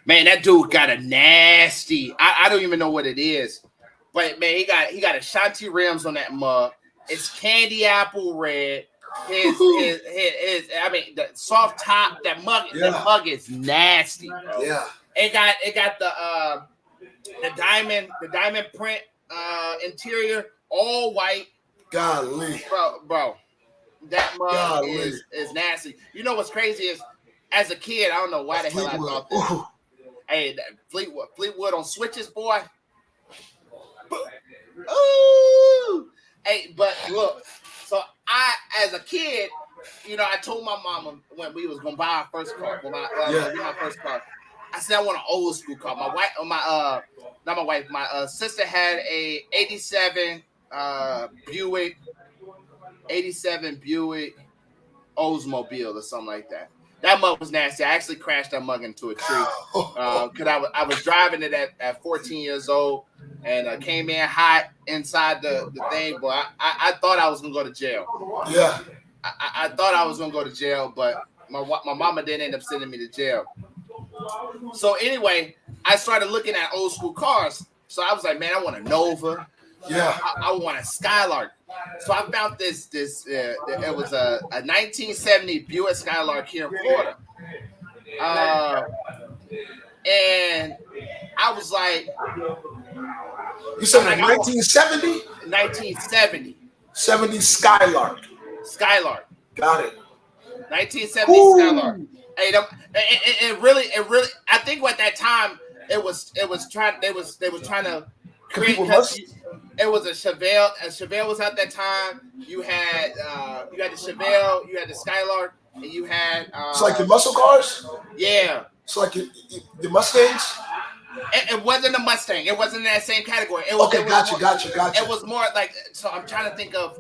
Man, that dude got a nasty. I don't even know what it is, but man, he got Ashanti rims on that mug. It's candy apple red. His I mean the soft top. That mug is nasty. Bro. Yeah. It got the diamond print interior, all white. Golly. Bro. That mug is nasty. You know what's crazy is as a kid, I don't know why the hell I thought this. Ooh. Hey, that Fleetwood on switches, boy. Ooh. Hey, but look, so I, as a kid, you know, I told my mama when we was gonna buy our first car, my first car, I said I want an old school car. My sister had a 87 Buick Oldsmobile or something like that. That mug was nasty. I actually crashed that mug into a tree because I was driving it at 14 years old and came in hot inside the thing. But I thought I was gonna go to jail. Yeah, I thought I was gonna go to jail, but my mama didn't end up sending me to jail. So anyway, I started looking at old school cars. So I was like, man, I want a Nova. Yeah, I want a Skylark. So I found this. It was a 1970 Buick Skylark here in Florida, and I was like, "You said 1970? 1970. 70 Skylark. Skylark. Got it. 1970 Ooh. Skylark. Hey, it really. I think at that time they was trying to create. It was a Chevelle. A Chevelle was at that time. You had the Chevelle, you had the Skylark, and you had. It's like the muscle cars. Yeah. It's like the Mustangs. It wasn't a Mustang. It wasn't in that same category. Gotcha. It was more like. So I'm trying to think of.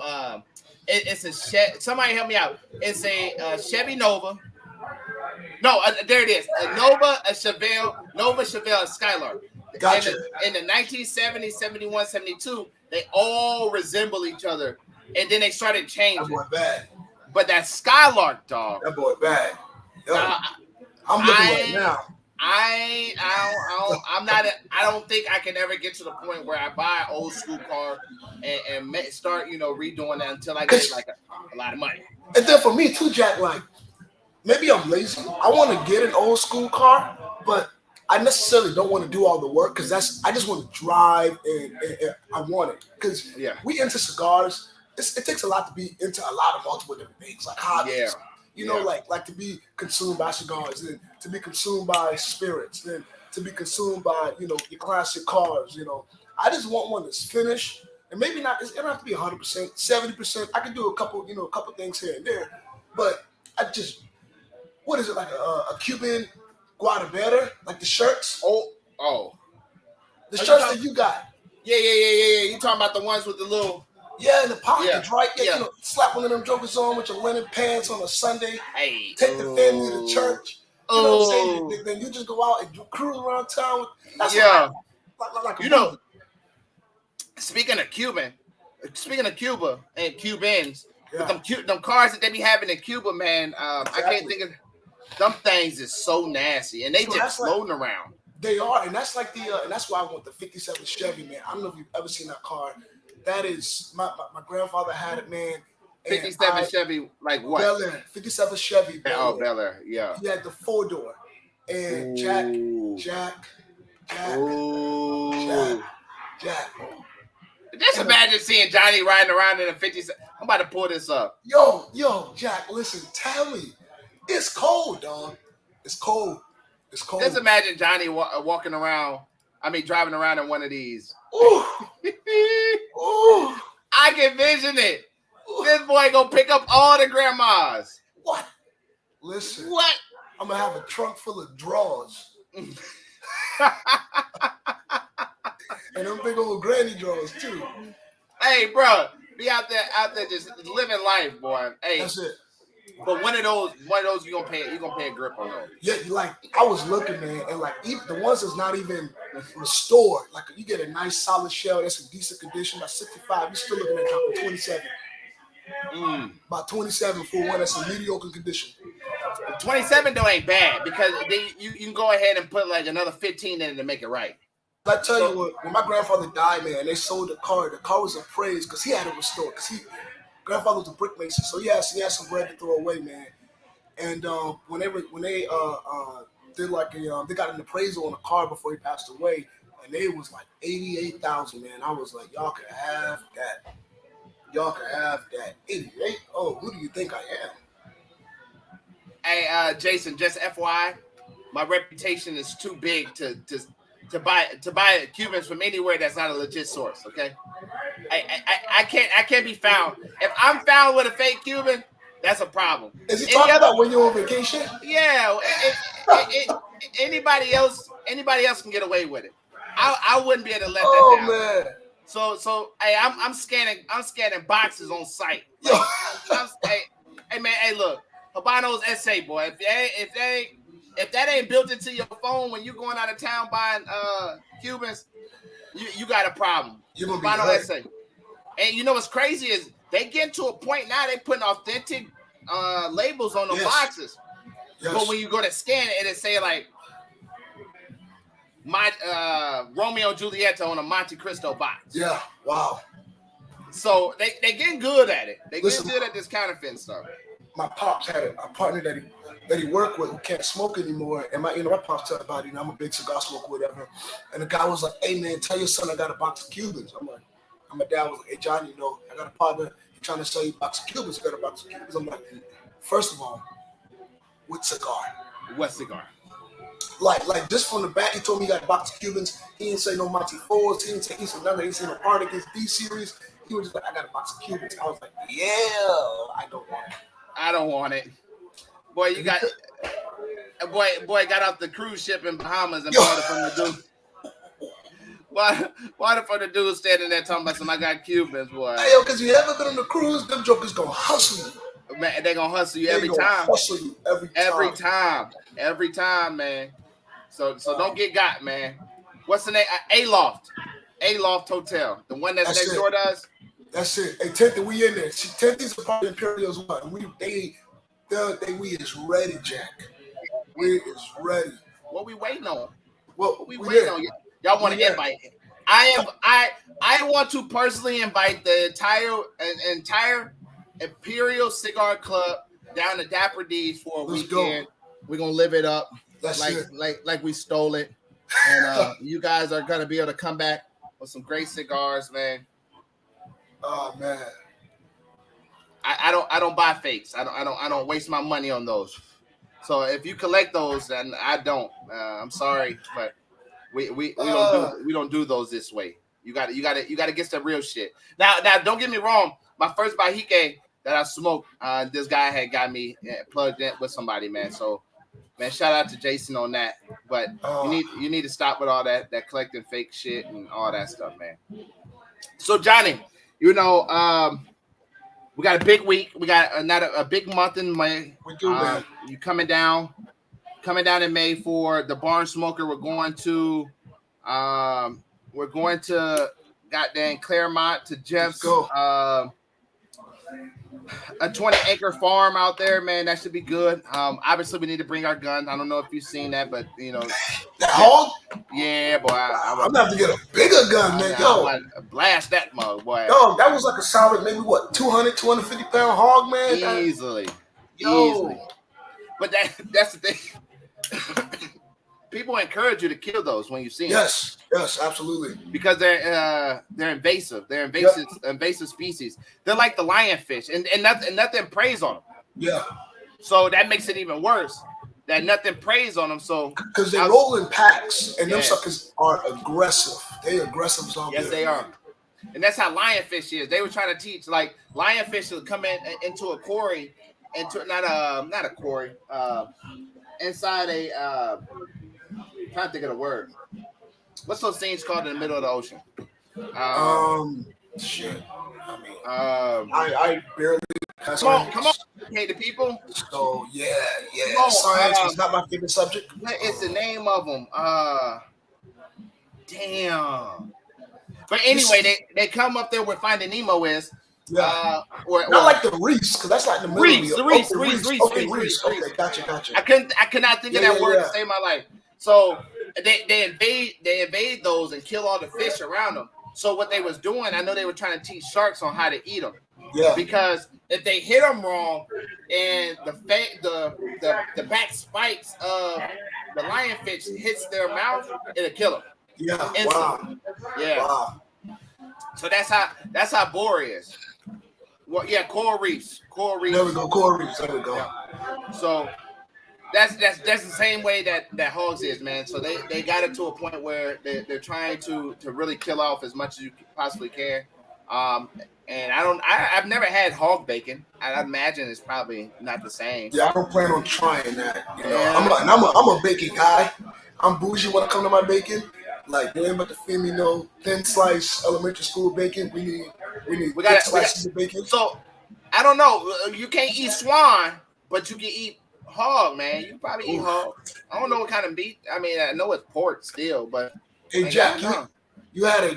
It's a Chevy. Somebody help me out. It's a Chevy Nova. No, there it is. A Nova, a Chevelle, and Skylark. Gotcha. In the 1970s, 71, 72, they all resemble each other. And then they started changing. That boy bad. But that Skylark, dog. That boy bad. Yo, I'm looking right now. I don't think I can ever get to the point where I buy an old school car and start, redoing that until I get like a lot of money. And then for me too, Jack, like maybe I'm lazy. I want to get an old school car, but I necessarily don't want to do all the work because I just want to drive and I want it because we into cigars. It takes a lot to be into a lot of multiple different things like hobbies. Like to be consumed by cigars, and to be consumed by spirits, and to be consumed by your classic cars. I just want one that's finished, and maybe not. It don't have to be 100%, 70%. I can do a couple things here and there, but I just what is it like a Cuban Guadalajara, like the shirts? Oh, the shirts that you got. Yeah. You talking about the ones with the little. Yeah, in the pockets, right? Yeah. You know, slap one of them jokers on with your linen pants on a Sunday. Hey. Take the family to church. You know what I'm saying? Then you just go out and you cruise around town. That's like a movie. Speaking of Cuba and Cubans, with them cars that they be having in Cuba, man, I can't think of them things is so nasty, and they just floating around. They are, and that's like and that's why I want the '57 Chevy, man. I don't know if you've ever seen that car. That is my grandfather had it, man. 57 Chevy, like what? Bel Air, 57 Chevy. Bel Air, yeah. He had the 4-door, and Jack. Just imagine seeing Johnny riding around in a 57. I'm about to pull this up. Yo, Jack, listen, tell me, it's cold, dog. It's cold. Just imagine Johnny walking around. I mean, driving around in one of these. Ooh. Ooh. I can vision it. This boy gonna pick up all the grandmas. What? Listen. What? I'm gonna have a trunk full of drawers. And them big old granny drawers too. Hey, bro, be out there just living life, boy. Hey, that's it. But one of those you gonna pay a grip on those. Yeah, like I was looking, man, and like even the ones that's not even restored, like you get a nice solid shell that's in decent condition, by 65, you're still looking at dropping 27. About 27 for one that's in mediocre condition. 27 though ain't bad because you can go ahead and put like another 15 in it to make it right. I tell you what, when my grandfather died, man, they sold the car. The car was appraised because he had it restored. Because grandfather was a brick mason, so he had some bread to throw away, man. And when they did like they got an appraisal on the car before he passed away, and it was like $88,000, man. I was like, y'all can have that. Y'all can have that. 88? Oh, who do you think I am? Hey, Jason, just FYI, my reputation is too big to buy Cubans from anywhere that's not a legit source. Okay, I can't be found. If I'm found with a fake Cuban, that's a problem. Is he talking about when you're on vacation? Yeah, anybody else can get away with it. I wouldn't be able to let that down. Man. So hey, I'm scanning boxes on site. Like, hey man, hey look, Habano's essay boy. If that ain't built into your phone when you're going out of town buying Cubans, you got a problem. You're gonna be hurt. Essay. And you know what's crazy is they get to a point now they putting authentic labels on the boxes. Yes. But when you go to scan it, it'll say like my Romeo and Juliet on a Monte Cristo box. Yeah. Wow. So they getting good at it. They getting good at this counterfeit stuff. My pops had a partner that he worked with who can't smoke anymore. And my pops talked about, I'm a big cigar smoker, whatever. And the guy was like, hey man, tell your son I got a box of Cubans. I'm like, and my dad was like, hey Johnny, I got a partner, he's trying to sell you a box of Cubans. I got a box of Cubans. I'm like, first of all, what cigar? What cigar? Like just from the back, he told me he got a box of Cubans. He didn't say no Monty 4s. He didn't say he said nothing. He didn't say no Particus D series. He was just like, I got a box of Cubans. I was like, yeah, I don't want it. Boy, you got boy got off the cruise ship in Bahamas and bought it from the dude. Bought it from the dude standing there talking about I got Cubans, boy. Hey, yo, because you ever been on the cruise, them jokers gonna hustle you. Man, they gonna hustle you every time. Hustle you every time, man. So don't get got, man. What's the name? Aloft Hotel, the one that's next door to us. That's it. Hey, Tenth, we in there. Tenth is part of Imperial's one. We is ready, Jack. We is ready. What we waiting on? What we waiting on? Y'all want to invite? I want to personally invite the entire Imperial Cigar Club down to Dapper D's for a weekend. We're gonna live it up like we stole it, and you guys are gonna be able to come back with some great cigars, man. Oh man, I don't buy fakes. I don't waste my money on those. So if you collect those, then I don't. I'm sorry, but we don't do those this way. You got to get the real shit. Now don't get me wrong. My first Bahike that I smoked, this guy had got me plugged in with somebody, man. So Man, shout out to Jason on that. But you need to stop with all that collecting fake shit and all that stuff, man. So Johnny, we got a big week. We got a big month in May. We do, man. You coming down in May for the Barn Smoker. We're going to goddamn Claremont to Jeff's. A 20-acre farm out there, man. That should be good. Obviously, we need to bring our gun. I don't know if you've seen that, but that hog. Yeah, boy. I'm gonna have to get a bigger gun, man. I blast that mug, boy. Yo, that was like a solid, maybe 250 pound hog, man. Easily. But that's the thing. People encourage you to kill those when you see them. Yes, absolutely. Because they're invasive. They're invasive species. They're like the lionfish, and nothing preys on them. Yeah. So that makes it even worse. That nothing preys on them. So because they roll in packs, and them suckers are aggressive. They aggressive as all. Yes, they are. And that's how lionfish is. They were trying to teach like lionfish to come into a quarry, not a quarry, inside a. Trying to think of the word. What's those things called in the middle of the ocean? Shit. I barely. Come on, hey, the people. So yeah. Science was not my favorite subject. It's the name of them. Damn. But anyway, they come up there where Finding Nemo is. Yeah. Not like the reefs, because that's like the middle reefs. Okay, gotcha. I could not think of that word to save my life. So they invade those and kill all the fish around them. So what they was doing, I know they were trying to teach sharks on how to eat them. Yeah. Because if they hit them wrong and the back spikes of the lionfish hits their mouth, it'll kill them. Yeah. Instantly. Wow. Yeah. Wow. So that's how Bore is. Well, yeah, coral reefs. There we go. Coral reefs. There we go. Yeah. So that's the same way that hogs is, man. So they got it to a point where they're trying to really kill off as much as you possibly can. And I've never had hog bacon. I imagine it's probably not the same. Yeah, I don't plan on trying that. I'm a bacon guy. I'm bougie when it comes to my bacon. Like, you ain't about to feed me no thin slice elementary school bacon. We need thick slices of bacon. So I don't know. You can't eat swan, but you can eat hog, man. You probably eat hog. I don't know what kind of meat. I mean, I know it's pork still, but hey, Jack, you had a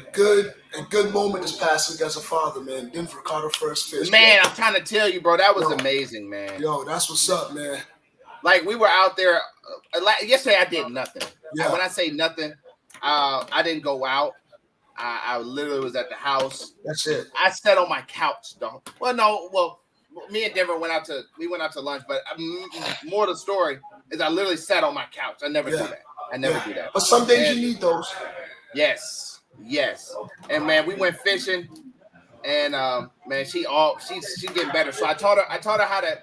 good moment this past week as a father, man. Denver caught her first fish. Man, I'm trying to tell you, bro, that was amazing, man. Yo, that's what's up, man. Like, we were out there. Yesterday, I did nothing. Yeah. When I say nothing, I didn't go out. I literally was at the house. That's it. I sat on my couch, though. Well, me and Denver went out to lunch, but more of the story is I literally sat on my couch. I never do that. Do that. But some days you need those. Yes. And man, we went fishing, and man, she's getting better. So I taught her how to.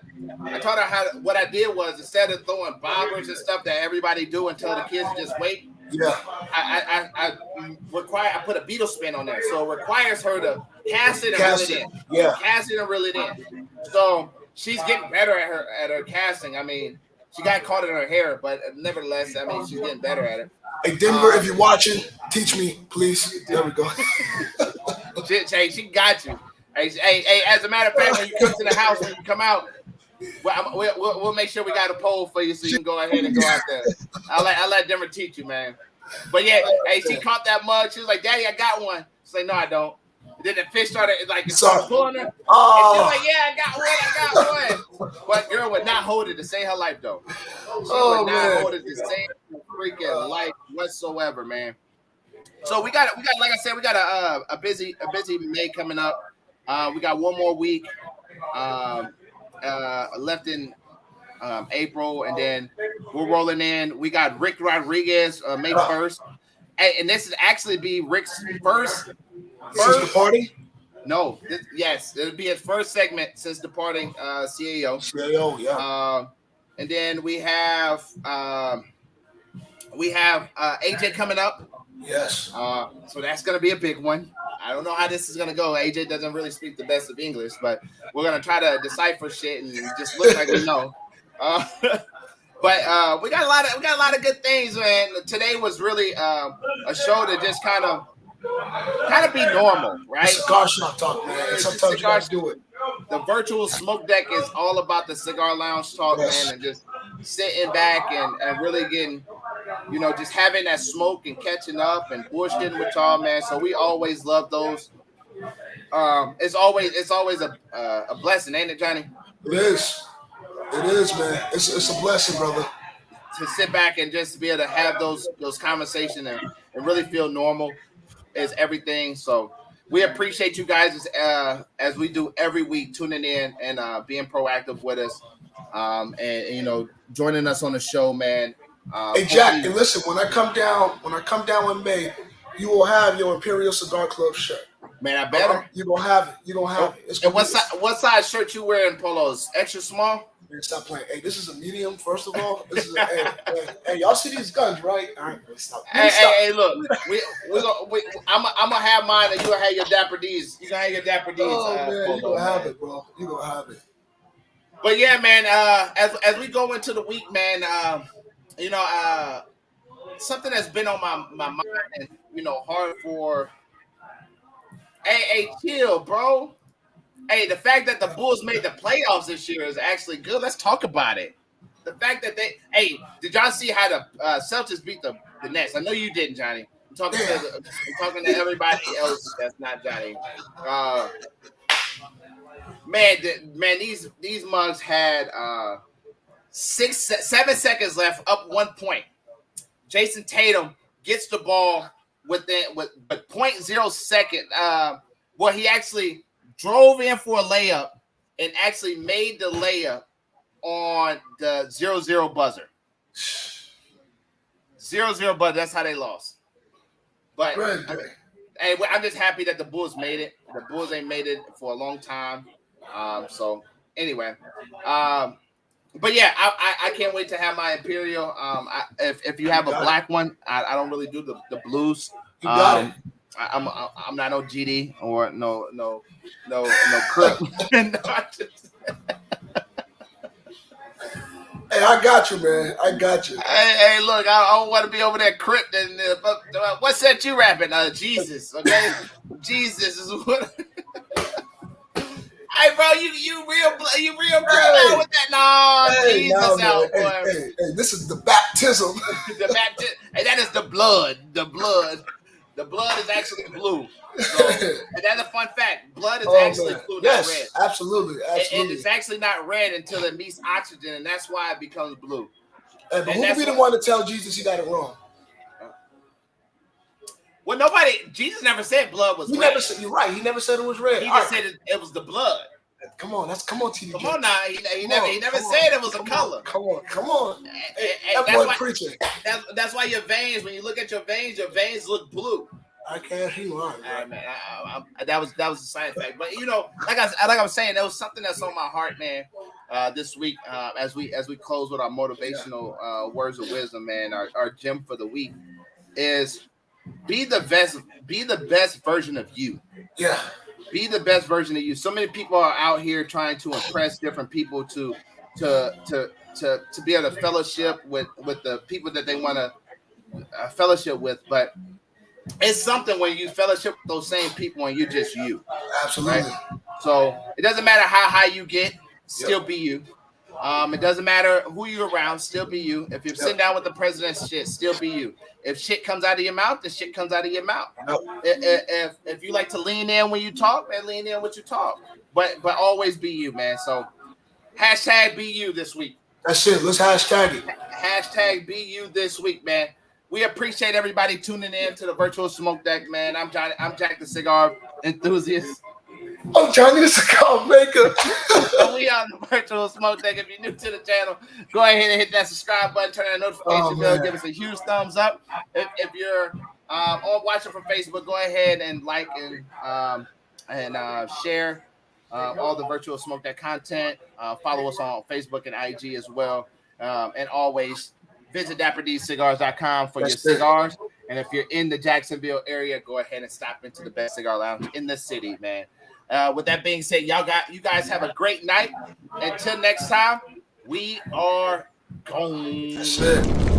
What I did was, instead of throwing bobbers and stuff that everybody do and tell the kids to just wait. Yeah. I put a beetle spin on there, so it requires her to cast it and reel it in. Yeah. Cast it and reel it in. So she's getting better at her casting. I mean, she got caught in her hair, but nevertheless, I mean, she's getting better at it. Hey, Denver, if you're watching, teach me, please. There we go. She got you. Hey, as a matter of fact, when you come to the house, when you come out, we'll make sure we got a pole for you so you can go ahead and go out there. I'll let Denver teach you, man. But yeah, hey, she caught that mug. She was like, "Daddy, I got one." She's like, "No, I don't." Then the fish started pulling her. Oh. And she was like, "Yeah, I got one." But girl would not hold it to save her life, though. She would not hold it to save her freaking life whatsoever, man. So we got like I said, we got a busy May coming up. We got one more week left in April, and then we're rolling in. We got Rick Rodriguez May 1st, and this is actually be Rick's first Since departing? No, yes, it'll be his first segment since departing CAO. CAO, yeah. And then we have AJ coming up. Yes. So that's gonna be a big one. I don't know how this is gonna go. AJ doesn't really speak the best of English, but we're gonna try to decipher shit and just look like we know. But we got a lot of good things, man. Today was really a show to just kind of be normal, right? It's cigar shop talk, man. And sometimes you gotta do it. The virtual smoke deck is all about the cigar lounge talk, man, and just sitting back and really getting, just having that smoke and catching up and bullshitting with y'all, man. So we always love those. It's always a blessing, ain't it, Johnny? It is, man. It's a blessing, brother. To sit back and just be able to have those conversations and really feel normal is everything. So we appreciate you guys as we do every week, tuning in and being proactive with us, and joining us on the show, man. Hey Jack, and listen, when I come down in May, you will have your Imperial Cigar Club shirt. Man, I better. You're gonna have it. You're gonna have it. And what size shirt you wearing, Polos? Extra small? Man, stop playing. Hey, this is a medium, first of all. This is hey, y'all see these guns, right? All right, stop. Hey, look, I'm gonna have mine, and you gonna have your Dapper D's. You gonna have your Dapper D's. Oh man, you gonna have it, bro. You gonna have it. But yeah, man. As we go into the week, man, something that's been on my mind and hard for. Hey, chill, bro. Hey, the fact that the Bulls made the playoffs this year is actually good. Let's talk about it. The fact that did y'all see how the Celtics beat the Nets? I know you didn't, Johnny. I'm talking to everybody else that's not Johnny. Man, these mugs had 7 seconds left, up 1 point. Jason Tatum gets the ball with 0.0 second. He actually drove in for a layup and actually made the layup on the 0-0 buzzer. 0-0 buzzer. That's how they lost. But I'm just happy that the Bulls made it. The Bulls ain't made it for a long time. So anyway, but yeah, I can't wait to have my Imperial. If you have a black one, I don't really do the blues. You got it. I'm not no GD or no Crip. Hey, I got you, man. I got you. Hey, look, I don't want to be over there Crip. What set you rapping? Jesus, okay? Jesus is what. Hey, bro, you real good with that? No, Jesus out, boy. Hey, this is the baptism. The baptism. Hey, that is the blood. The blood is actually blue. So, and that's a fun fact. Blood is actually blue, not red. Absolutely. And it's actually not red until it meets oxygen, and that's why it becomes blue. Hey, but who would be the one to tell Jesus he got it wrong? Well, Jesus never said blood was red. You're right. He never said it was red. He just said it was the blood. Come on, TD. Come on now. He never said it was a color. Come on. That boy preaching. That's why your veins, when you look at your veins look blue. I can't hear you. All right, man. That was a side fact. But like I was saying, there was something that's on my heart, man. This week, as we close with our motivational words of wisdom, man. Our gem for the week is be the best version of you. Yeah. Be the best version of you. So many people are out here trying to impress different people to be able to fellowship with the people that they want to fellowship with. But it's something when you fellowship with those same people and you're just you. Absolutely. Right? So it doesn't matter how high you get, still be you. It doesn't matter who you're around, still be you. If you're sitting down with the president's shit, still be you. If shit comes out of your mouth, the shit comes out of your mouth. If you like to lean in when you talk, man, lean in when you talk. But always be you, man. So hashtag be you this week. That's it. Let's hashtag it. Hashtag be you this week, man. We appreciate everybody tuning in to the Virtual Smoke Deck, man. I'm Jack the Cigar Enthusiast. I'm Johnny the Cigar Maker. We on the Virtual Smoke Deck. If you're new to the channel, go ahead and hit that subscribe button, turn that notification bell, give us a huge thumbs up. If you're watching from Facebook, go ahead and like and share all the Virtual Smoke Deck content. Follow us on Facebook and IG as well. And always visit DapperDCigars.com for your cigars. And if you're in the Jacksonville area, go ahead and stop into the best cigar lounge in the city, man. With that being said, you guys have a great night. Until next time, we are Gone. That's it.